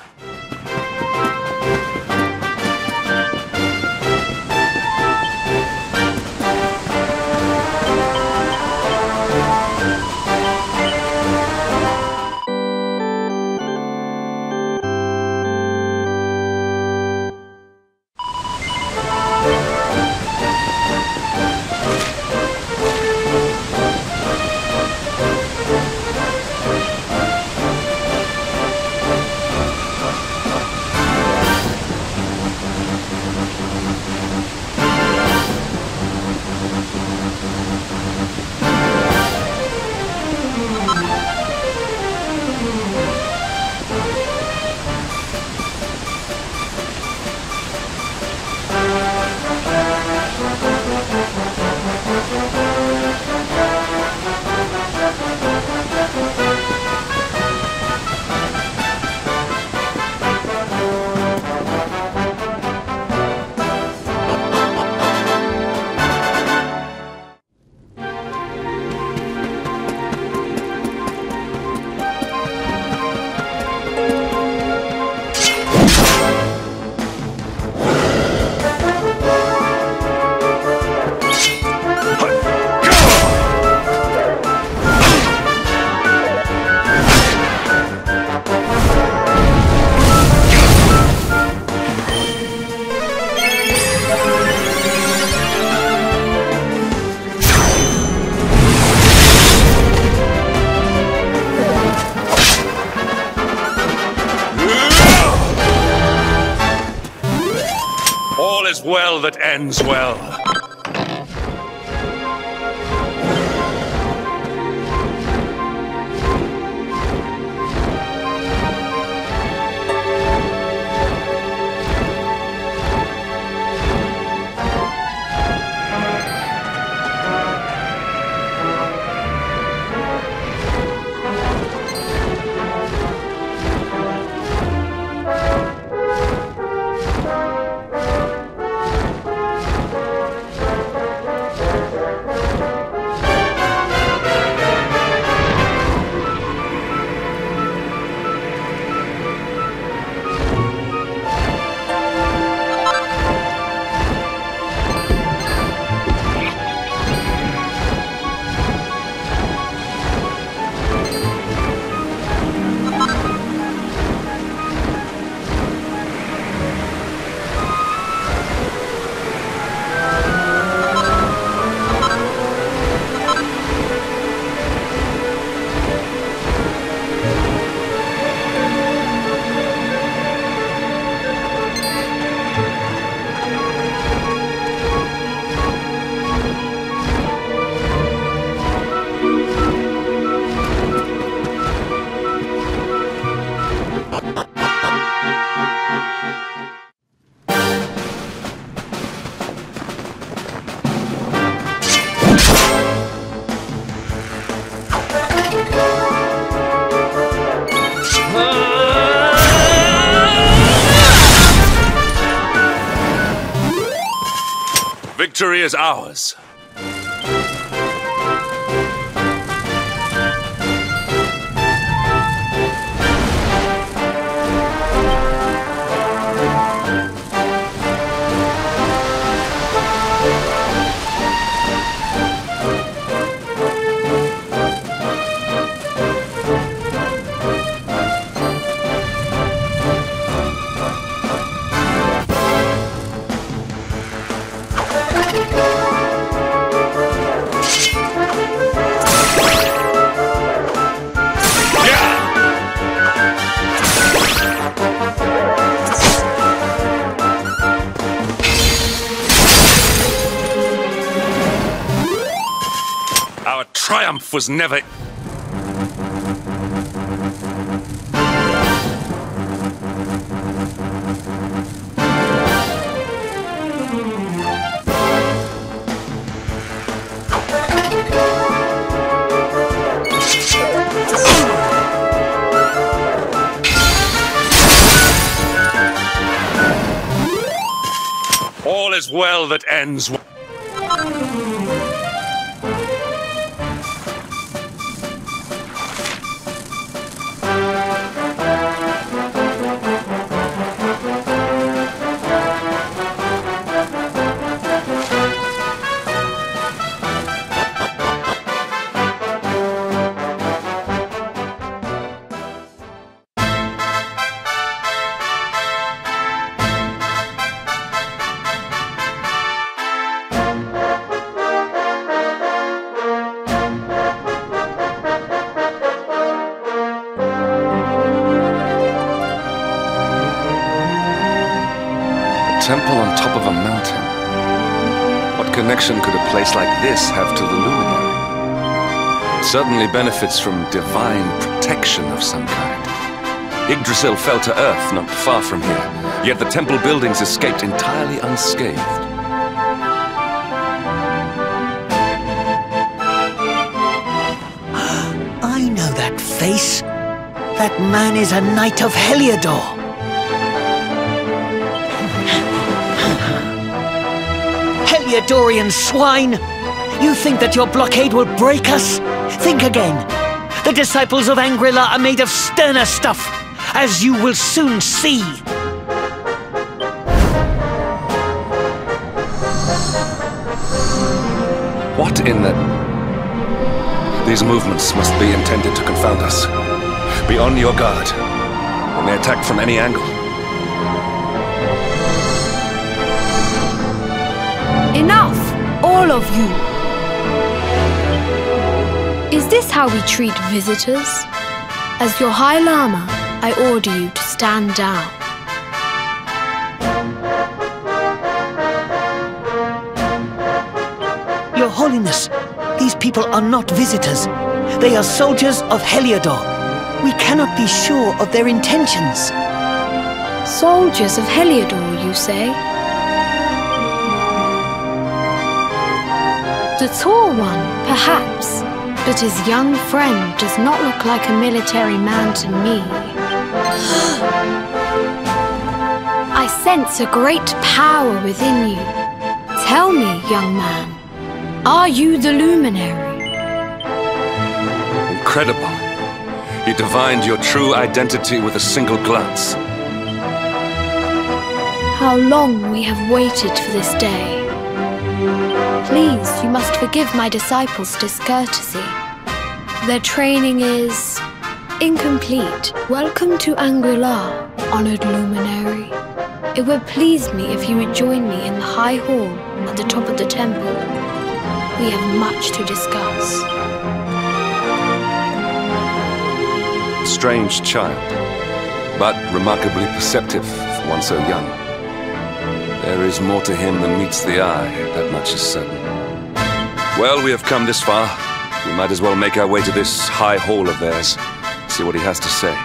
well that ends well. Victory is ours. Our triumph was never... All is well that ends well. Temple on top of a mountain. What connection could a place like this have to the luminary? It certainly benefits from divine protection of some kind. Yggdrasil fell to earth not far from here, yet the temple buildings escaped entirely unscathed. I know that face. That man is a knight of Heliodor. Heliodorian swine! You think that your blockade will break us? Think again. The disciples of Angrila are made of sterner stuff, as you will soon see. What in the... These movements must be intended to confound us. Be on your guard. We may attack from any angle. Enough, all of you. Is this how we treat visitors? As your High Lama, I order you to stand down. Holiness, these people are not visitors. They are soldiers of Heliodor. We cannot be sure of their intentions. Soldiers of Heliodor, you say? The tall one, perhaps, but his young friend does not look like a military man to me. I sense a great power within you. Tell me, young man, are you the luminary? Incredible. You divined your true identity with a single glance. How long we have waited for this day. Please, you must forgive my disciples' discourtesy. Their training is incomplete. Welcome to Angri-La, honored luminary. It would please me if you would join me in the high hall at the top of the temple. We have much to discuss. Strange child, but remarkably perceptive for one so young. There is more to him than meets the eye, that much is certain. Well, we have come this far. We might as well make our way to this high hall of theirs, see what he has to say.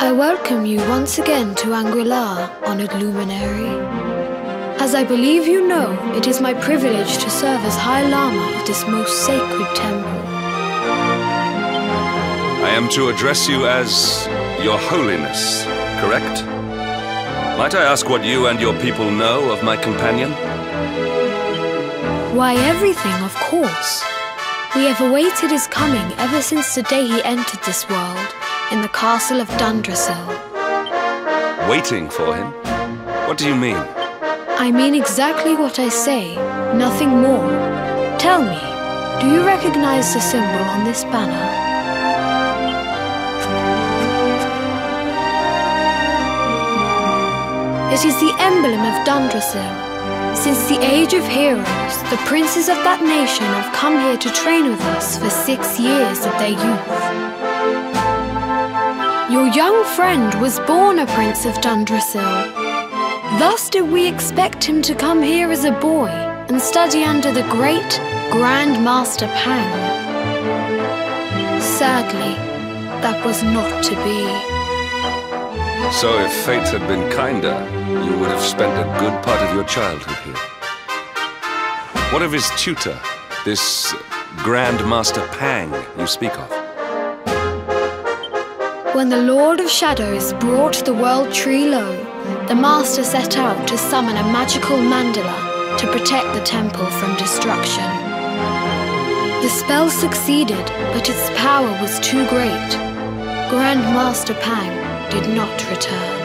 I welcome you once again to Anguilla, honored luminary. As I believe you know, it is my privilege to serve as High Lama of this most sacred temple. I am to address you as Your Holiness, correct? Might I ask what you and your people know of my companion? Why, everything, of course. We have awaited his coming ever since the day he entered this world, in the castle of Dundrasil. Waiting for him? What do you mean? I mean exactly what I say, nothing more. Tell me, do you recognize the symbol on this banner? It is the emblem of Dundrasil. Since the age of heroes, the princes of that nation have come here to train with us for 6 years of their youth. Your young friend was born a prince of Dundrasil. Thus did we expect him to come here as a boy and study under the great Grand Master Pang. Sadly, that was not to be. So if fate had been kinder, you would have spent a good part of your childhood here. What of his tutor, this Grand Master Pang you speak of? When the Lord of Shadows brought the world tree low, the Master set out to summon a magical mandala to protect the temple from destruction. The spell succeeded, but its power was too great. Grand Master Pang did not return.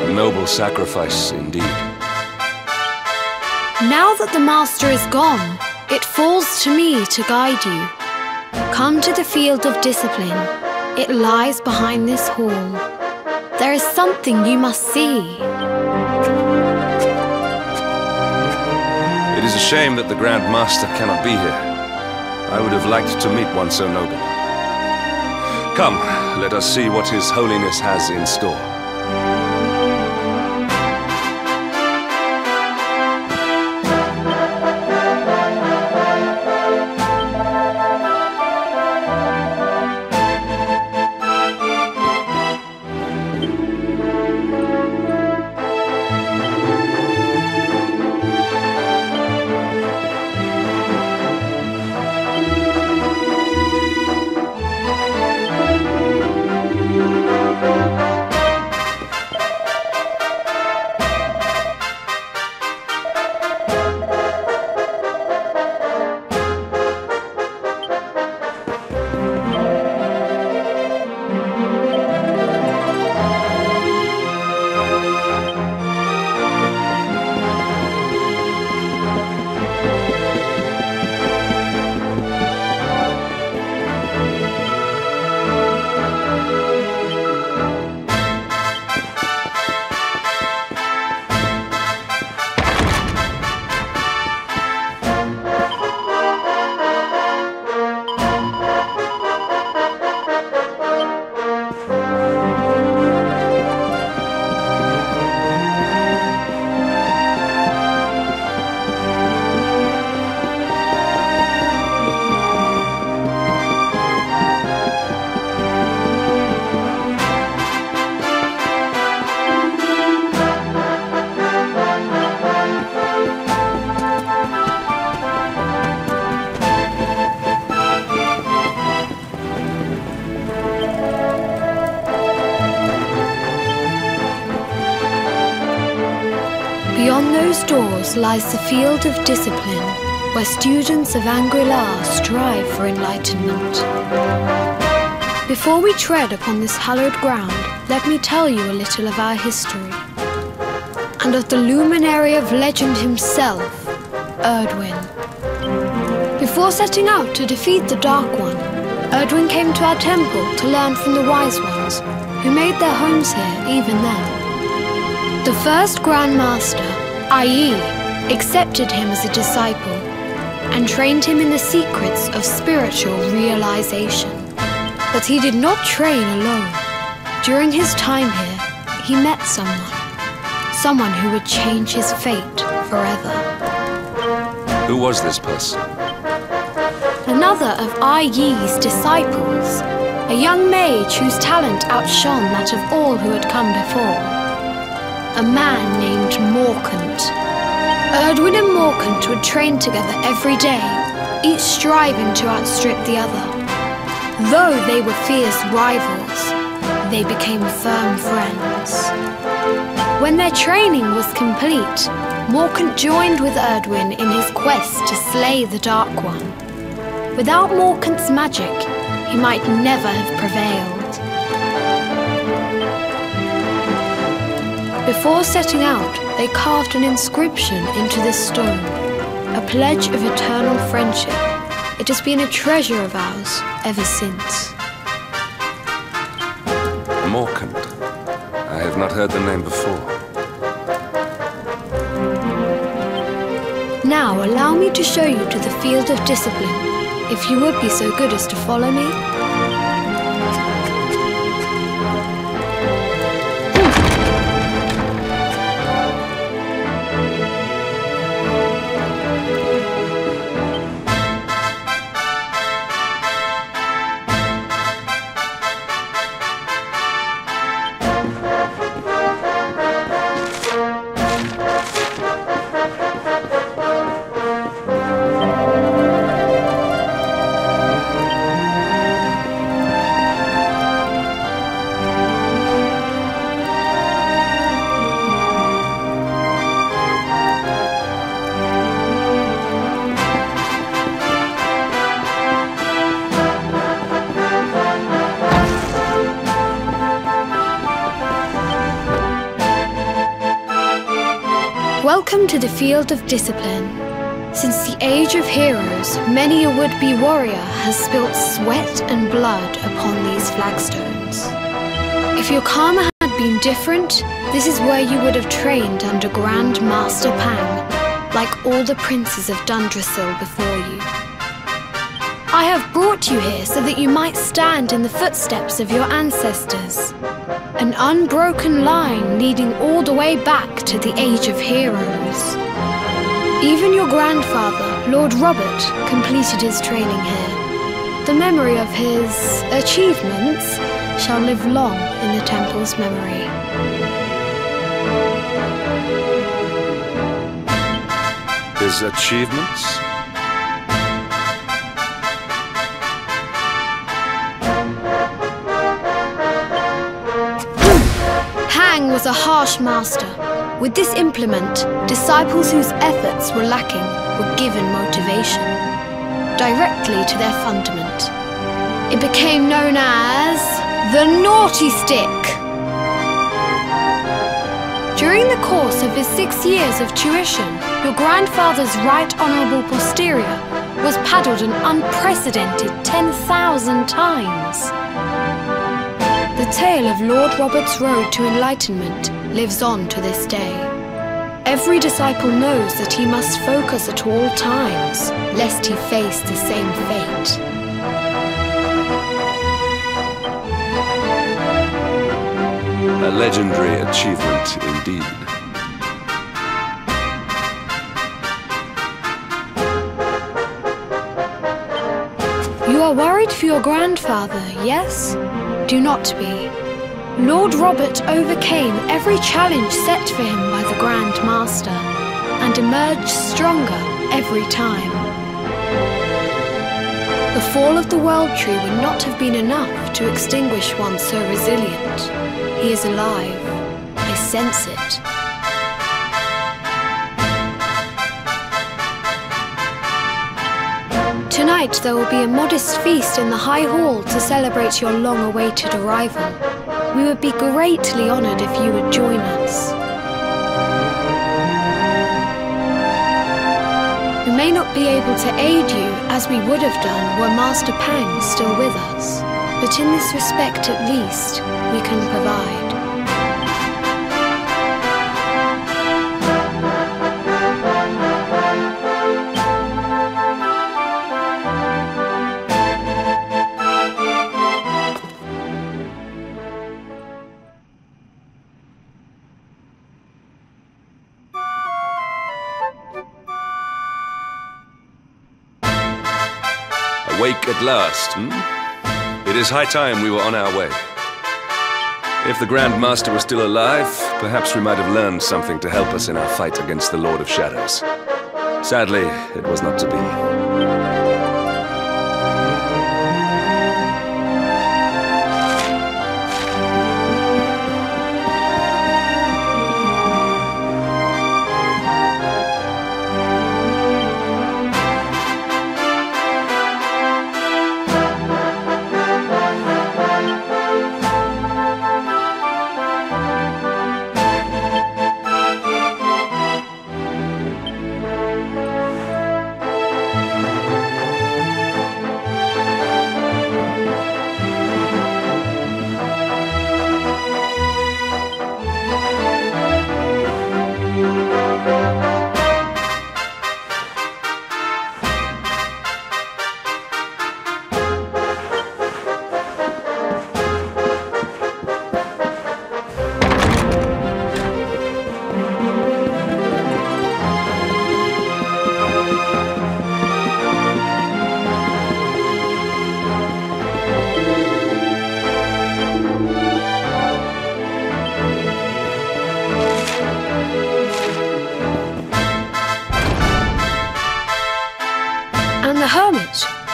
A noble sacrifice indeed. Now that the Master is gone, it falls to me to guide you. Come to the field of discipline. It lies behind this hall. There is something you must see. It is a shame that the Grand Master cannot be here. I would have liked to meet one so noble. Come, let us see what His Holiness has in store. Beyond those doors lies the field of discipline, where students of Anguilla strive for enlightenment. Before we tread upon this hallowed ground, let me tell you a little of our history, and of the luminary of legend himself, Erdwin. Before setting out to defeat the Dark One, Erdwin came to our temple to learn from the Wise Ones, who made their homes here even then. The first Grand Master, i.e., accepted him as a disciple and trained him in the secrets of spiritual realization. But he did not train alone. During his time here, he met someone who would change his fate forever. Who was this person? Another of Ai Yi's disciples, a young mage whose talent outshone that of all who had come before. A man named Morkant. Erdwin and Morkant would train together every day, each striving to outstrip the other. Though they were fierce rivals, they became firm friends. When their training was complete, Morkant joined with Erdwin in his quest to slay the Dark One. Without Morkant's magic, he might never have prevailed. Before setting out, they carved an inscription into this stone, a pledge of eternal friendship. It has been a treasure of ours ever since. Morkant. I have not heard the name before. Now allow me to show you to the field of discipline, if you would be so good as to follow me. Welcome to the field of discipline. Since the age of heroes, many a would-be warrior has spilt sweat and blood upon these flagstones. If your karma had been different, this is where you would have trained under Grand Master Pang, like all the princes of Dundrasil before you. I have brought you here so that you might stand in the footsteps of your ancestors. An unbroken line leading all the way back to the Age of Heroes. Even your grandfather, Lord Robert, completed his training here. The memory of his achievements shall live long in the temple's memory. His achievements? Pang was a harsh master. With this implement, disciples whose efforts were lacking were given motivation, directly to their fundament. It became known as the Naughty Stick. During the course of his 6 years of tuition, your grandfather's right honourable posterior was paddled an unprecedented 10,000 times. The tale of Lord Robert's road to enlightenment lives on to this day. Every disciple knows that he must focus at all times, lest he face the same fate. A legendary achievement indeed. You are worried for your grandfather, yes? Do not be. Lord Robert overcame every challenge set for him by the Grand Master, and emerged stronger every time. The fall of the World Tree would not have been enough to extinguish one so resilient. He is alive. I sense it. Tonight there will be a modest feast in the High Hall to celebrate your long-awaited arrival. We would be greatly honoured if you would join us. We may not be able to aid you as we would have done were Master Pang still with us, but in this respect at least, we can provide. Awake at last, hmm? It is high time we were on our way. If the Grand Master was still alive, perhaps we might have learned something to help us in our fight against the Lord of Shadows. Sadly, it was not to be.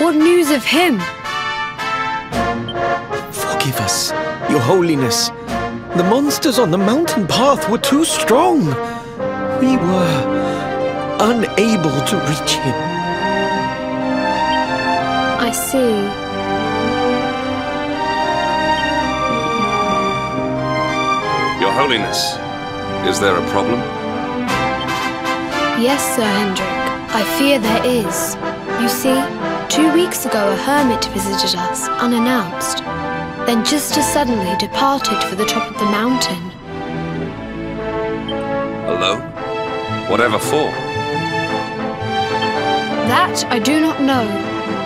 What news of him? Forgive us, Your Holiness. The monsters on the mountain path were too strong. We were unable to reach him. I see. Your Holiness, is there a problem? Yes, Sir Hendrik. I fear there is. You see, 2 weeks ago a hermit visited us, unannounced, then just as suddenly departed for the top of the mountain. Alone? Whatever for? That I do not know.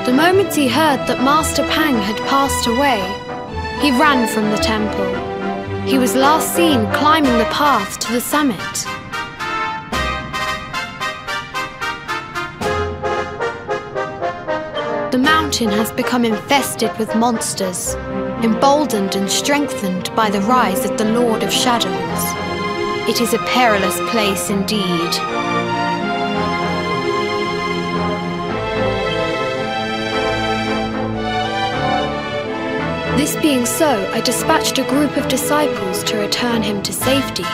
The moment he heard that Master Pang had passed away, he ran from the temple. He was last seen climbing the path to the summit. The mountain has become infested with monsters, emboldened and strengthened by the rise of the Lord of Shadows. It is a perilous place indeed. This being so, I dispatched a group of disciples to return him to safety.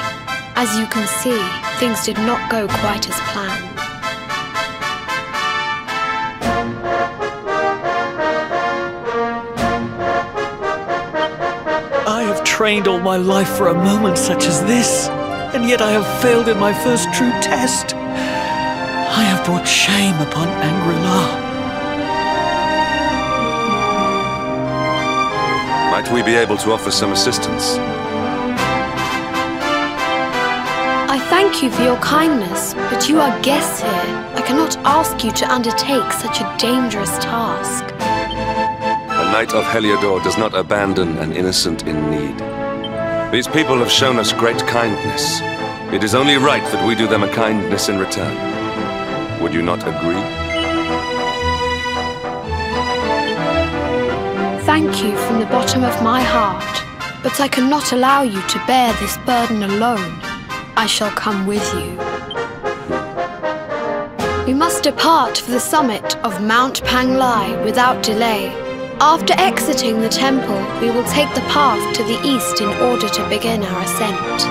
As you can see, things did not go quite as planned. I have trained all my life for a moment such as this, and yet I have failed in my first true test. I have brought shame upon Angri-La. Might we be able to offer some assistance? I thank you for your kindness, but you are guests here. I cannot ask you to undertake such a dangerous task. A Knight of Heliodor does not abandon an innocent in need. These people have shown us great kindness. It is only right that we do them a kindness in return. Would you not agree? Thank you from the bottom of my heart, but I cannot allow you to bear this burden alone. I shall come with you. We must depart for the summit of Mount Panglai without delay. After exiting the temple, we will take the path to the east in order to begin our ascent.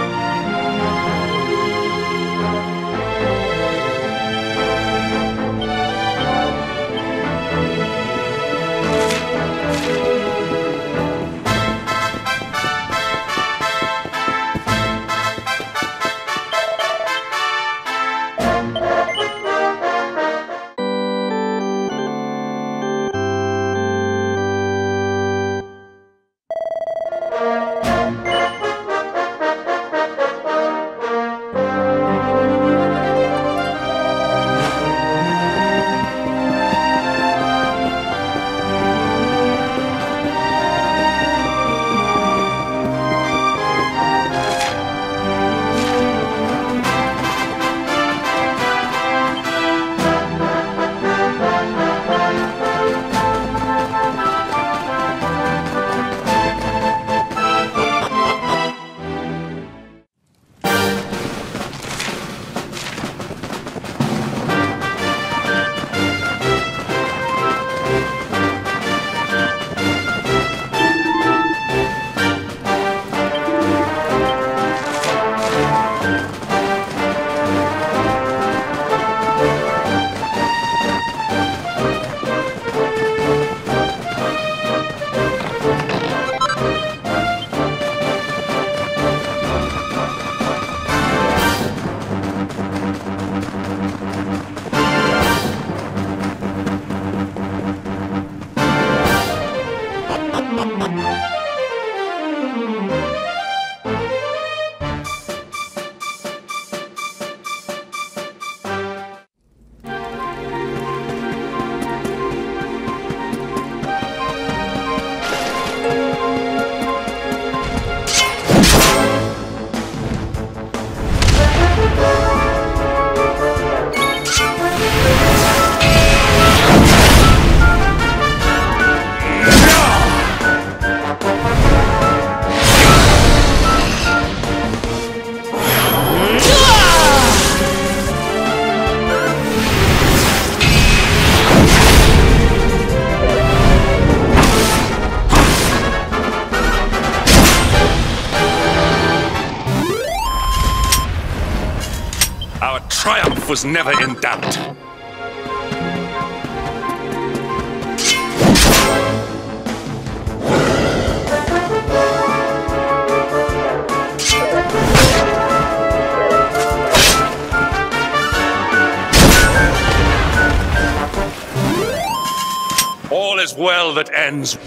Our triumph was never in doubt. All is well that ends.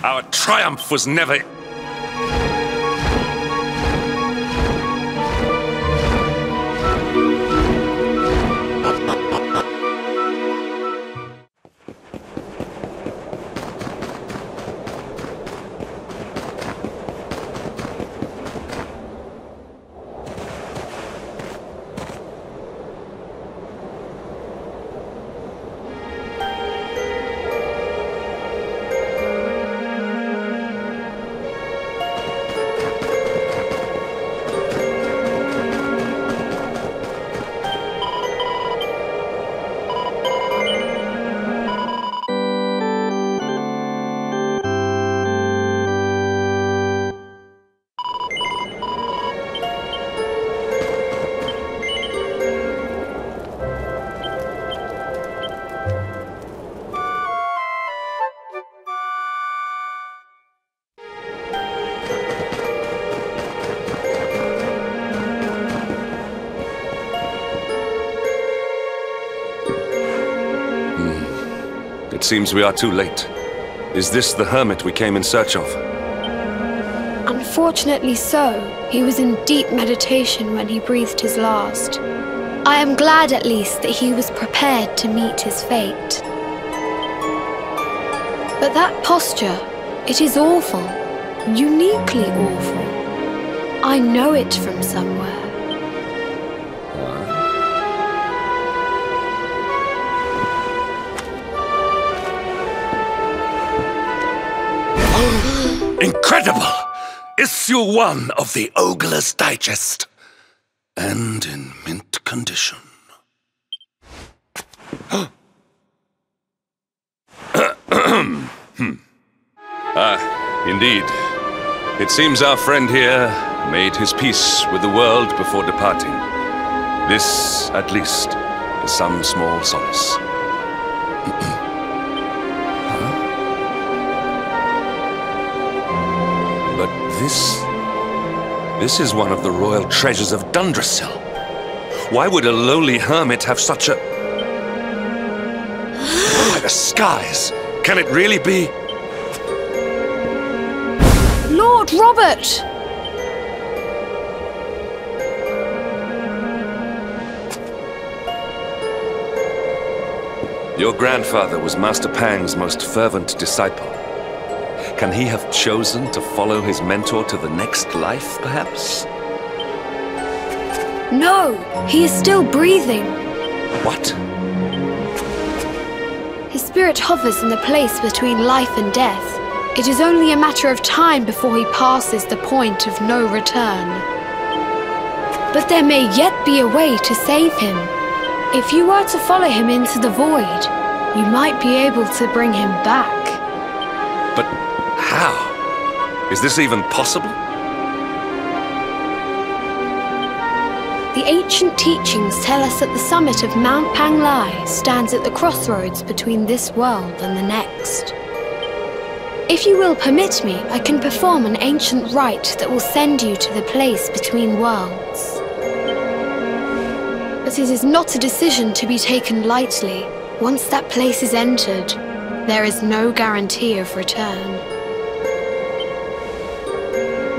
Our triumph was never... It seems we are too late. Is this the hermit we came in search of? Unfortunately so. He was in deep meditation when he breathed his last. I am glad at least that he was prepared to meet his fate. But that posture, it is awful. Uniquely awful. I know it from somewhere. Incredible! Issue 1 of the Ogler's Digest. And in mint condition. Indeed. It seems our friend here made his peace with the world before departing. This, at least, is some small solace. But this is one of the royal treasures of Dundrasil. Why would a lowly hermit have such a the skies! Can it really be? Lord Robert! Your grandfather was Master Pang's most fervent disciple. Can he have chosen to follow his mentor to the next life, perhaps? No, he is still breathing. What? His spirit hovers in the place between life and death. It is only a matter of time before he passes the point of no return. But there may yet be a way to save him. If you were to follow him into the void, you might be able to bring him back. But how? Is this even possible? The ancient teachings tell us that the summit of Mount Panglai stands at the crossroads between this world and the next. If you will permit me, I can perform an ancient rite that will send you to the place between worlds. But it is not a decision to be taken lightly. Once that place is entered, there is no guarantee of return.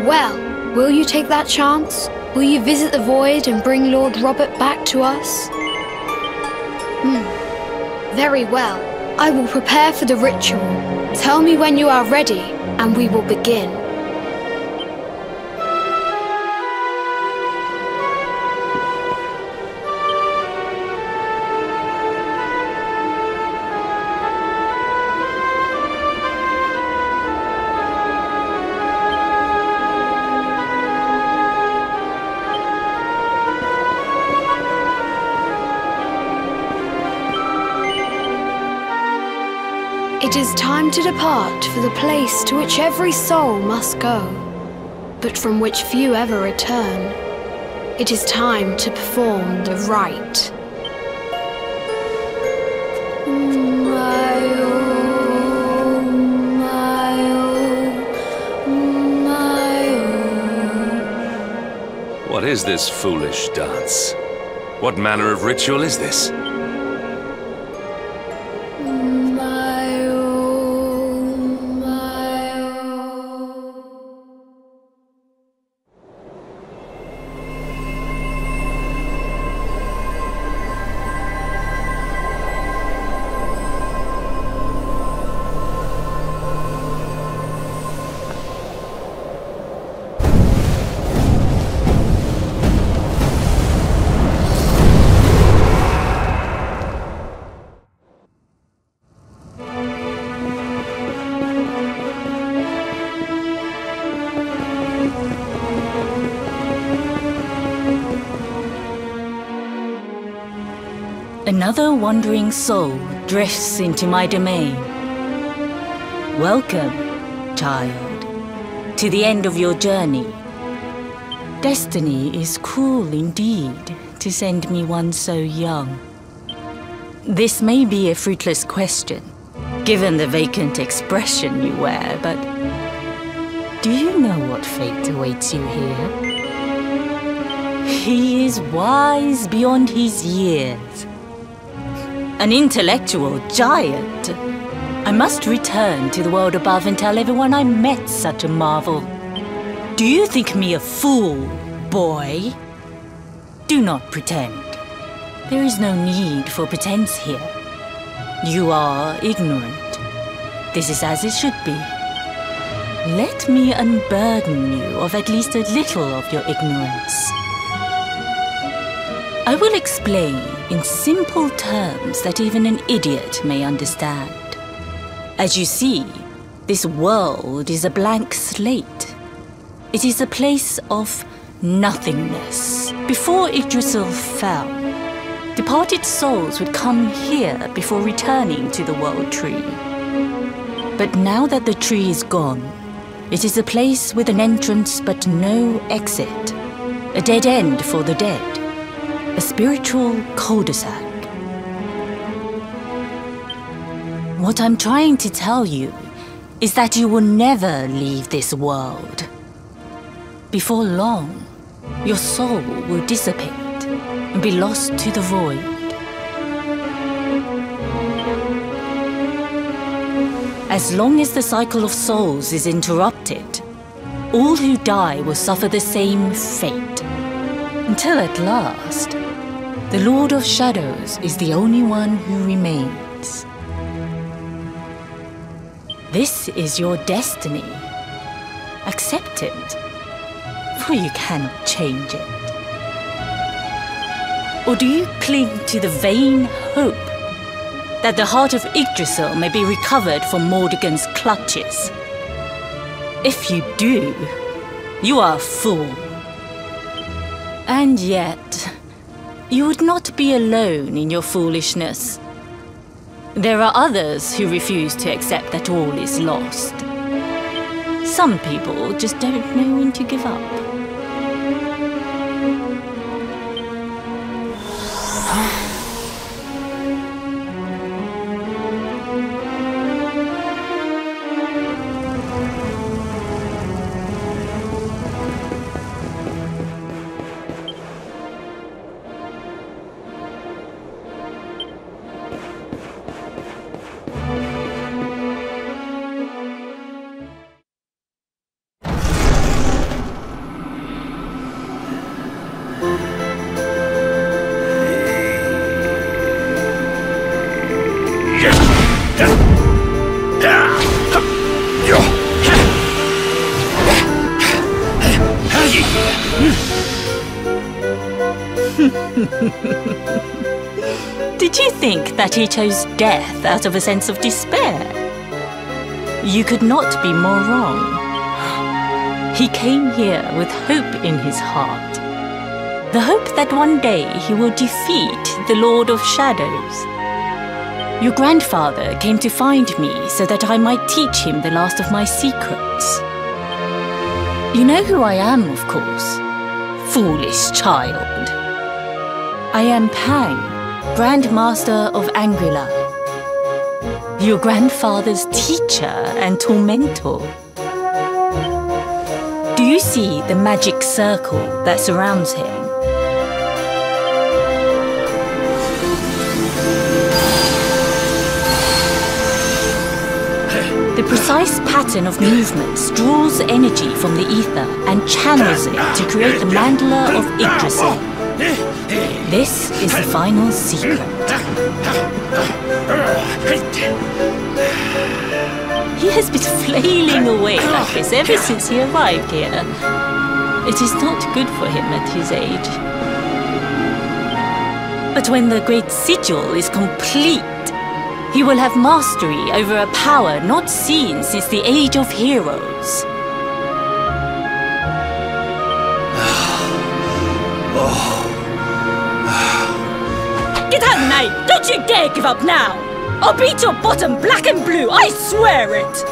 Well, will you take that chance? Will you visit the void and bring Lord Robert back to us? Very well. I will prepare for the ritual. Tell me when you are ready, and we will begin. It is time to depart for the place to which every soul must go, but from which few ever return. It is time to perform the rite. What is this foolish dance? What manner of ritual is this? Another wandering soul drifts into my domain. Welcome, child, to the end of your journey. Destiny is cruel indeed to send me one so young. This may be a fruitless question, given the vacant expression you wear, but do you know what fate awaits you here? He is wise beyond his years. An intellectual giant. I must return to the world above and tell everyone I met such a marvel. Do you think me a fool, boy? Do not pretend. There is no need for pretense here. You are ignorant. This is as it should be. Let me unburden you of at least a little of your ignorance. I will explain in simple terms that even an idiot may understand. As you see, this world is a blank slate. It is a place of nothingness. Before Yggdrasil fell, departed souls would come here before returning to the World Tree. But now that the tree is gone, it is a place with an entrance but no exit. A dead end for the dead. A spiritual cul-de-sac. What I'm trying to tell you is that you will never leave this world. Before long, your soul will dissipate and be lost to the void. As long as the cycle of souls is interrupted, all who die will suffer the same fate. Until at last, the Lord of Shadows is the only one who remains. This is your destiny. Accept it, for you cannot change it. Or do you cling to the vain hope that the heart of Yggdrasil may be recovered from Mordegon's clutches? If you do, you are a fool. And yet, you would not be alone in your foolishness. There are others who refuse to accept that all is lost. Some people just don't know when to give up. Did you think that he chose death out of a sense of despair? You could not be more wrong. He came here with hope in his heart. The hope that one day he will defeat the Lord of Shadows. Your grandfather came to find me so that I might teach him the last of my secrets. You know who I am, of course. Foolish child. I am Pang, Grandmaster of Angrila. Your grandfather's teacher and tormentor. Do you see the magic circle that surrounds him? The precise pattern of movements draws energy from the ether and channels it to create the mandala of Yggdrasil. This is the final secret. He has been flailing away like this ever since he arrived here. It is not good for him at his age. But when the great sigil is complete, he will have mastery over a power not seen since the Age of Heroes. Get out, knight! Don't you dare give up now! I'll beat your bottom black and blue, I swear it!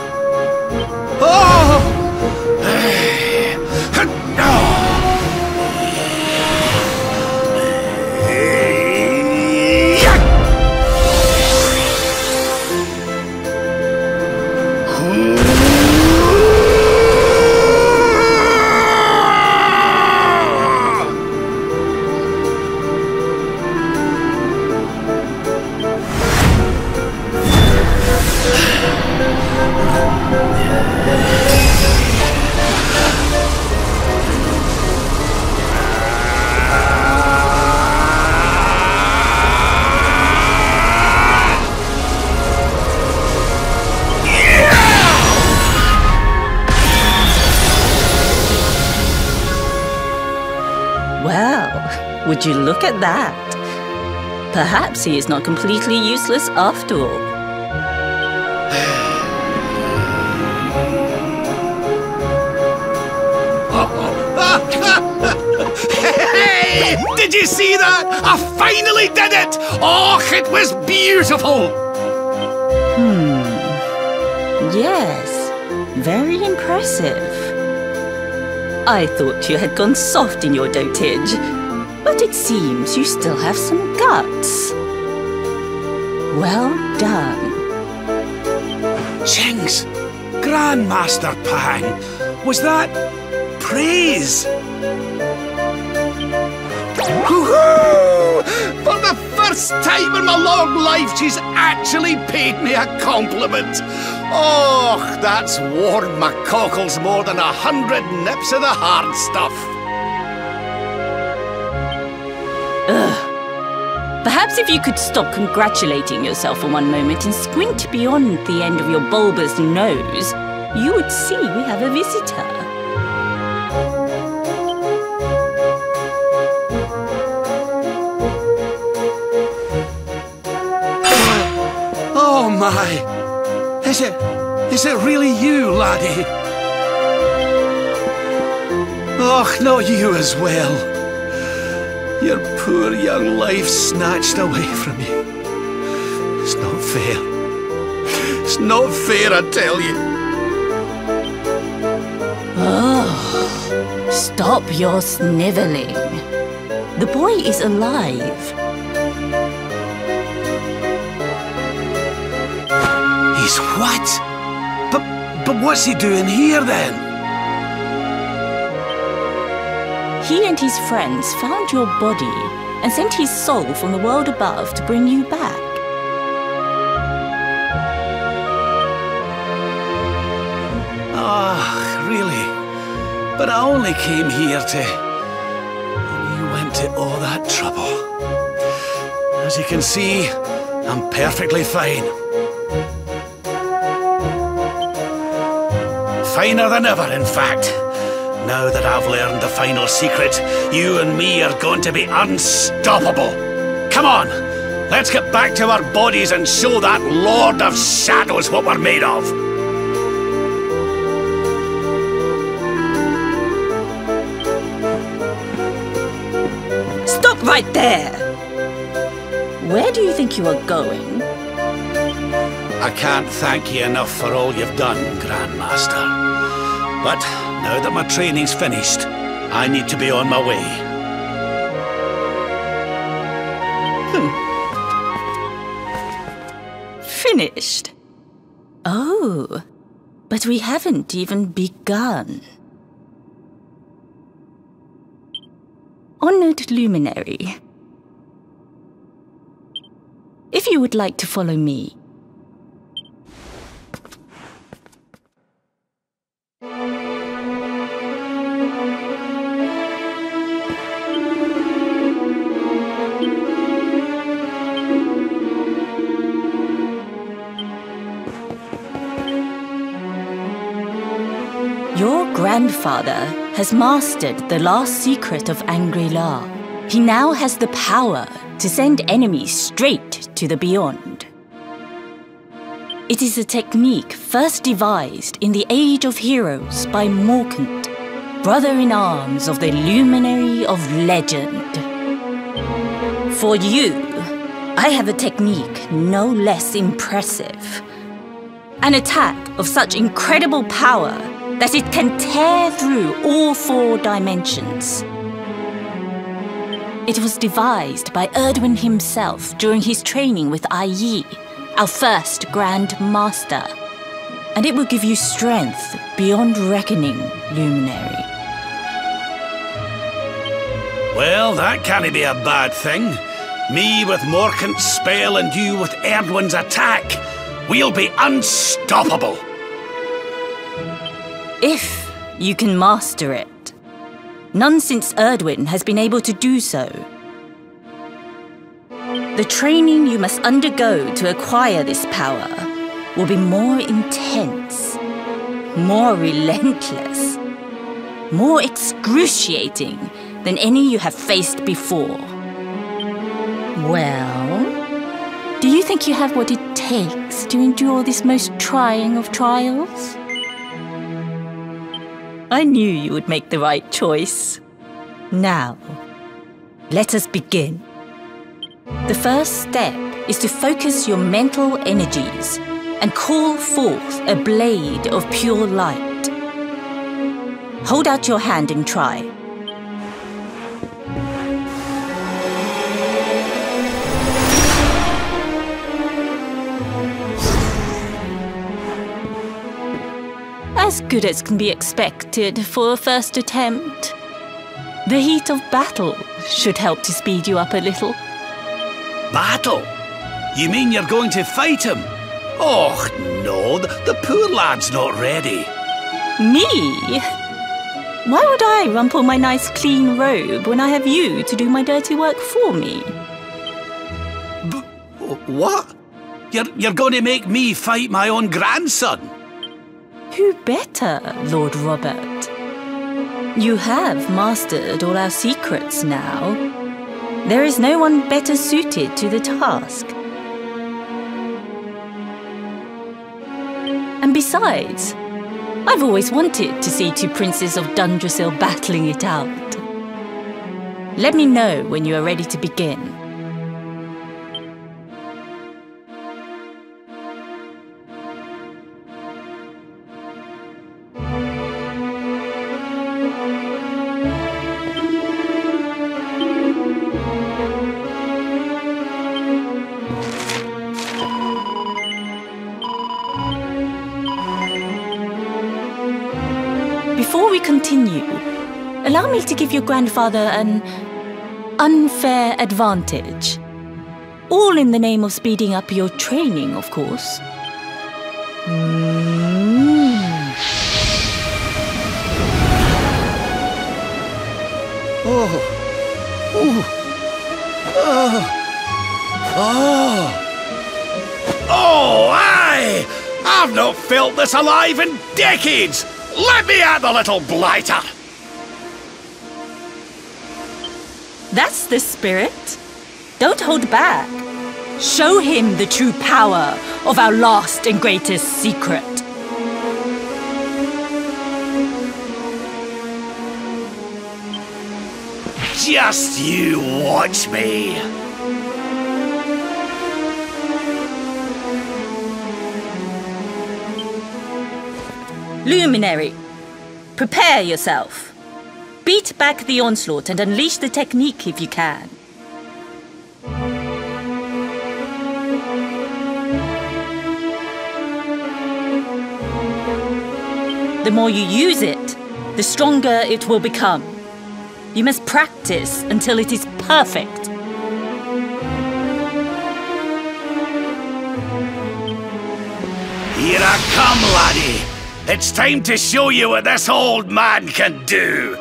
Well, would you look at that? Perhaps he is not completely useless after all. Hey! Did you see that? I finally did it! Oh, it was beautiful! Yes, very impressive. I thought you had gone soft in your dotage, but it seems you still have some guts. Well done. Jinx! Grandmaster Pang! Was that praise? Woohoo! For the first time in my long life she's actually paid me a compliment. Oh, that's warmed my cockles more than 100 nips of the hard stuff. Ugh. Perhaps if you could stop congratulating yourself for one moment and squint beyond the end of your bulbous nose, you would see we have a visitor. Oh my! Is it really you, laddie? Och, not you as well. Your poor young life snatched away from you. It's not fair. It's not fair, I tell you. Oh, stop your snivelling. The boy is alive. He's what? But what's he doing here then? He and his friends found your body and sent his soul from the world above to bring you back. Ah, really? But I only came here to... And you went to all that trouble. As you can see, I'm perfectly fine. Finer than ever, in fact. Now that I've learned the final secret, you and me are going to be unstoppable. Come on, let's get back to our bodies and show that Lord of Shadows what we're made of. Stop right there! Where do you think you are going? I can't thank you enough for all you've done, Grandmaster. But now that my training's finished, I need to be on my way. Finished? Oh, but we haven't even begun. Honored Luminary, if you would like to follow me. Your grandfather has mastered the last secret of Angri-La. He now has the power to send enemies straight to the beyond. It is a technique first devised in the Age of Heroes by Morkant, brother-in-arms of the Luminary of Legend. For you, I have a technique no less impressive. An attack of such incredible power that it can tear through all 4 dimensions. It was devised by Erdwin himself during his training with Yi, our first Grand Master. And it will give you strength beyond reckoning, Luminary. Well, that can't be a bad thing. Me with Morkant's spell and you with Erdwin's attack. We'll be unstoppable. If you can master it. None since Erdwin has been able to do so. The training you must undergo to acquire this power will be more intense, more relentless, more excruciating than any you have faced before. Well, do you think you have what it takes to endure this most trying of trials? I knew you would make the right choice. Now, let us begin. The first step is to focus your mental energies and call forth a blade of pure light. Hold out your hand and try. As good as can be expected for a first attempt. The heat of battle should help to speed you up a little. battle? You mean you're going to fight him? Oh, no, the poor lad's not ready. Me? Why would I rumple my nice clean robe when I have you to do my dirty work for me? What? You're going to make me fight my own grandson? Who better, Lord Robert? You have mastered all our secrets now. There is no one better suited to the task. And besides, I've always wanted to see two princes of Dundrasil battling it out. Let me know when you are ready to begin. Before we continue, allow me to give your grandfather an unfair advantage. All in the name of speeding up your training, of course. Oh, aye! I've not felt this alive in decades! Let me at the little blighter! That's the spirit. Don't hold back. Show him the true power of our last and greatest secret. Just you watch me. Luminary, prepare yourself. Beat back the onslaught and unleash the technique if you can. The more you use it, the stronger it will become. You must practice until it is perfect. Here I come, laddie. It's time to show you what this old man can do.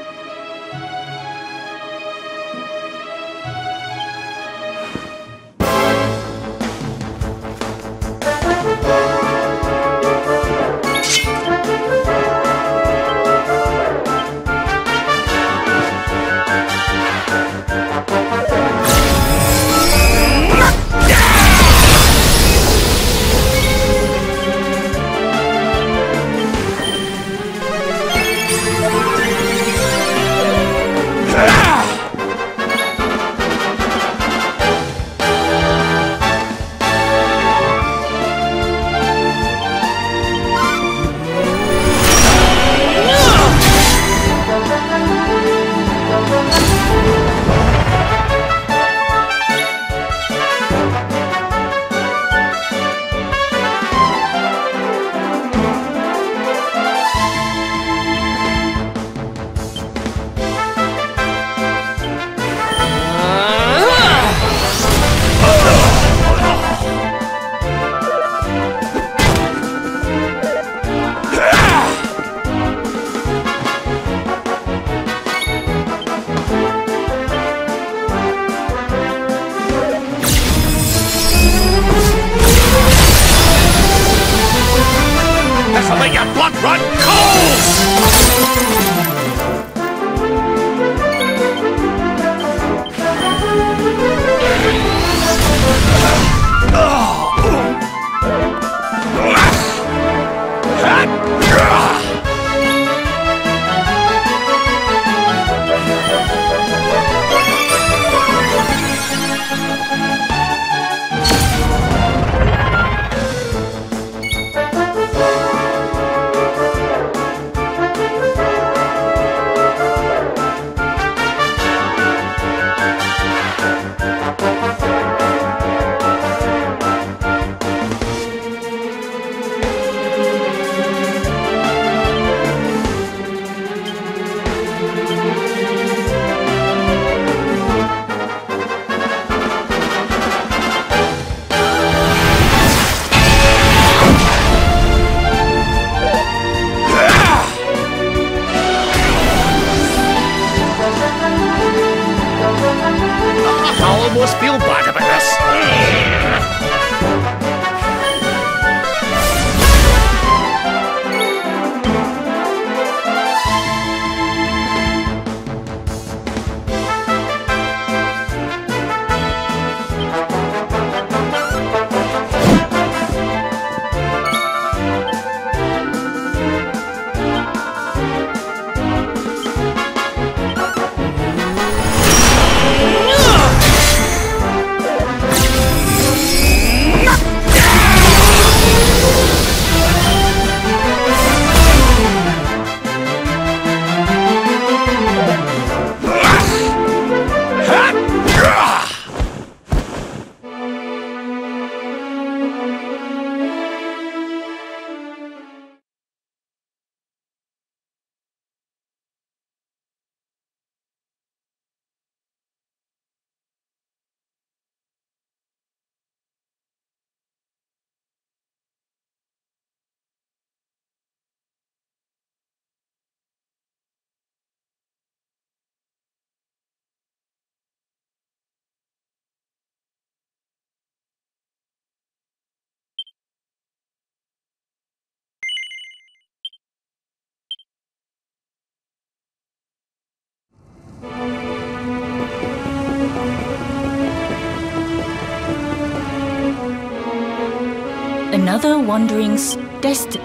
Another wandering's destiny.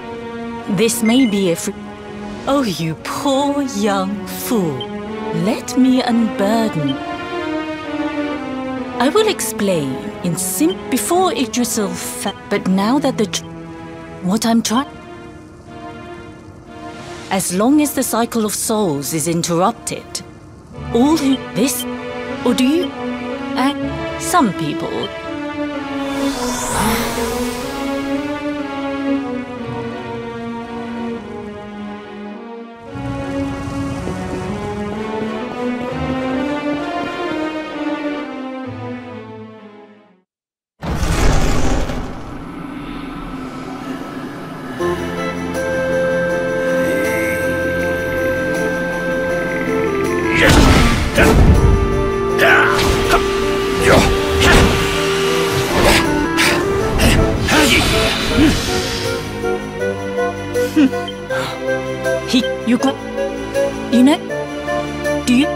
This may be a Oh, you poor young fool. Let me unburden. I will explain in before Idrisil but now that what I'm trying... As long as the cycle of souls is interrupted, all who... This... Or do you... some people... You know? Do you?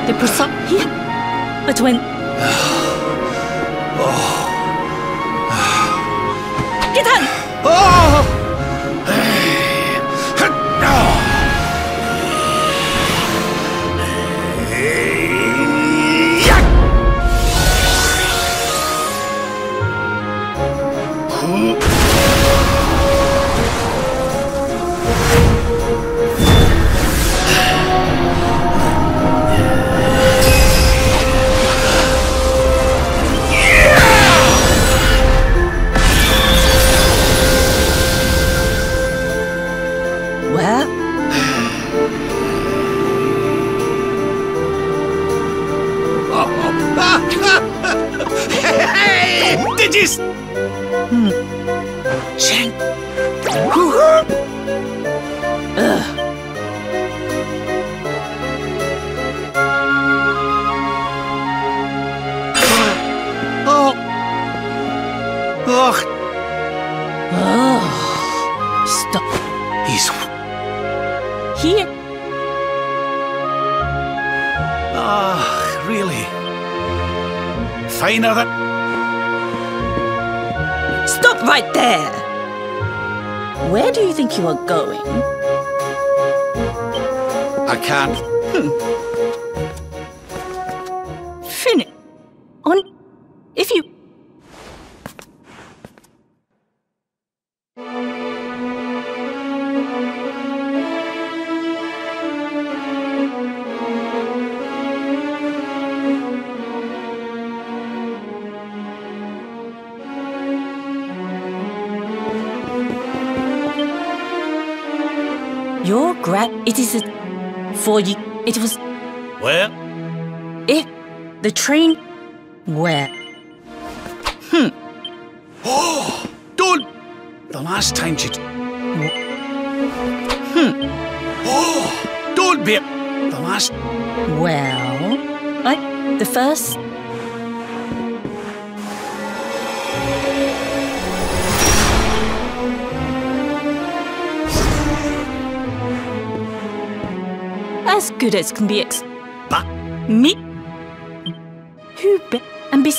The precise here. But when... Get out! Did you... Chen... Stop. He's... Here. Really? Finer than... Stop right there! Where do you think you are going? I can't... Finish. On... If you... Your it is for you. It was... Where? The train... Where? Oh! Don't! The last time she... Oh! Don't be... The last... Well... The first... As good as can be but me? Who be... And be...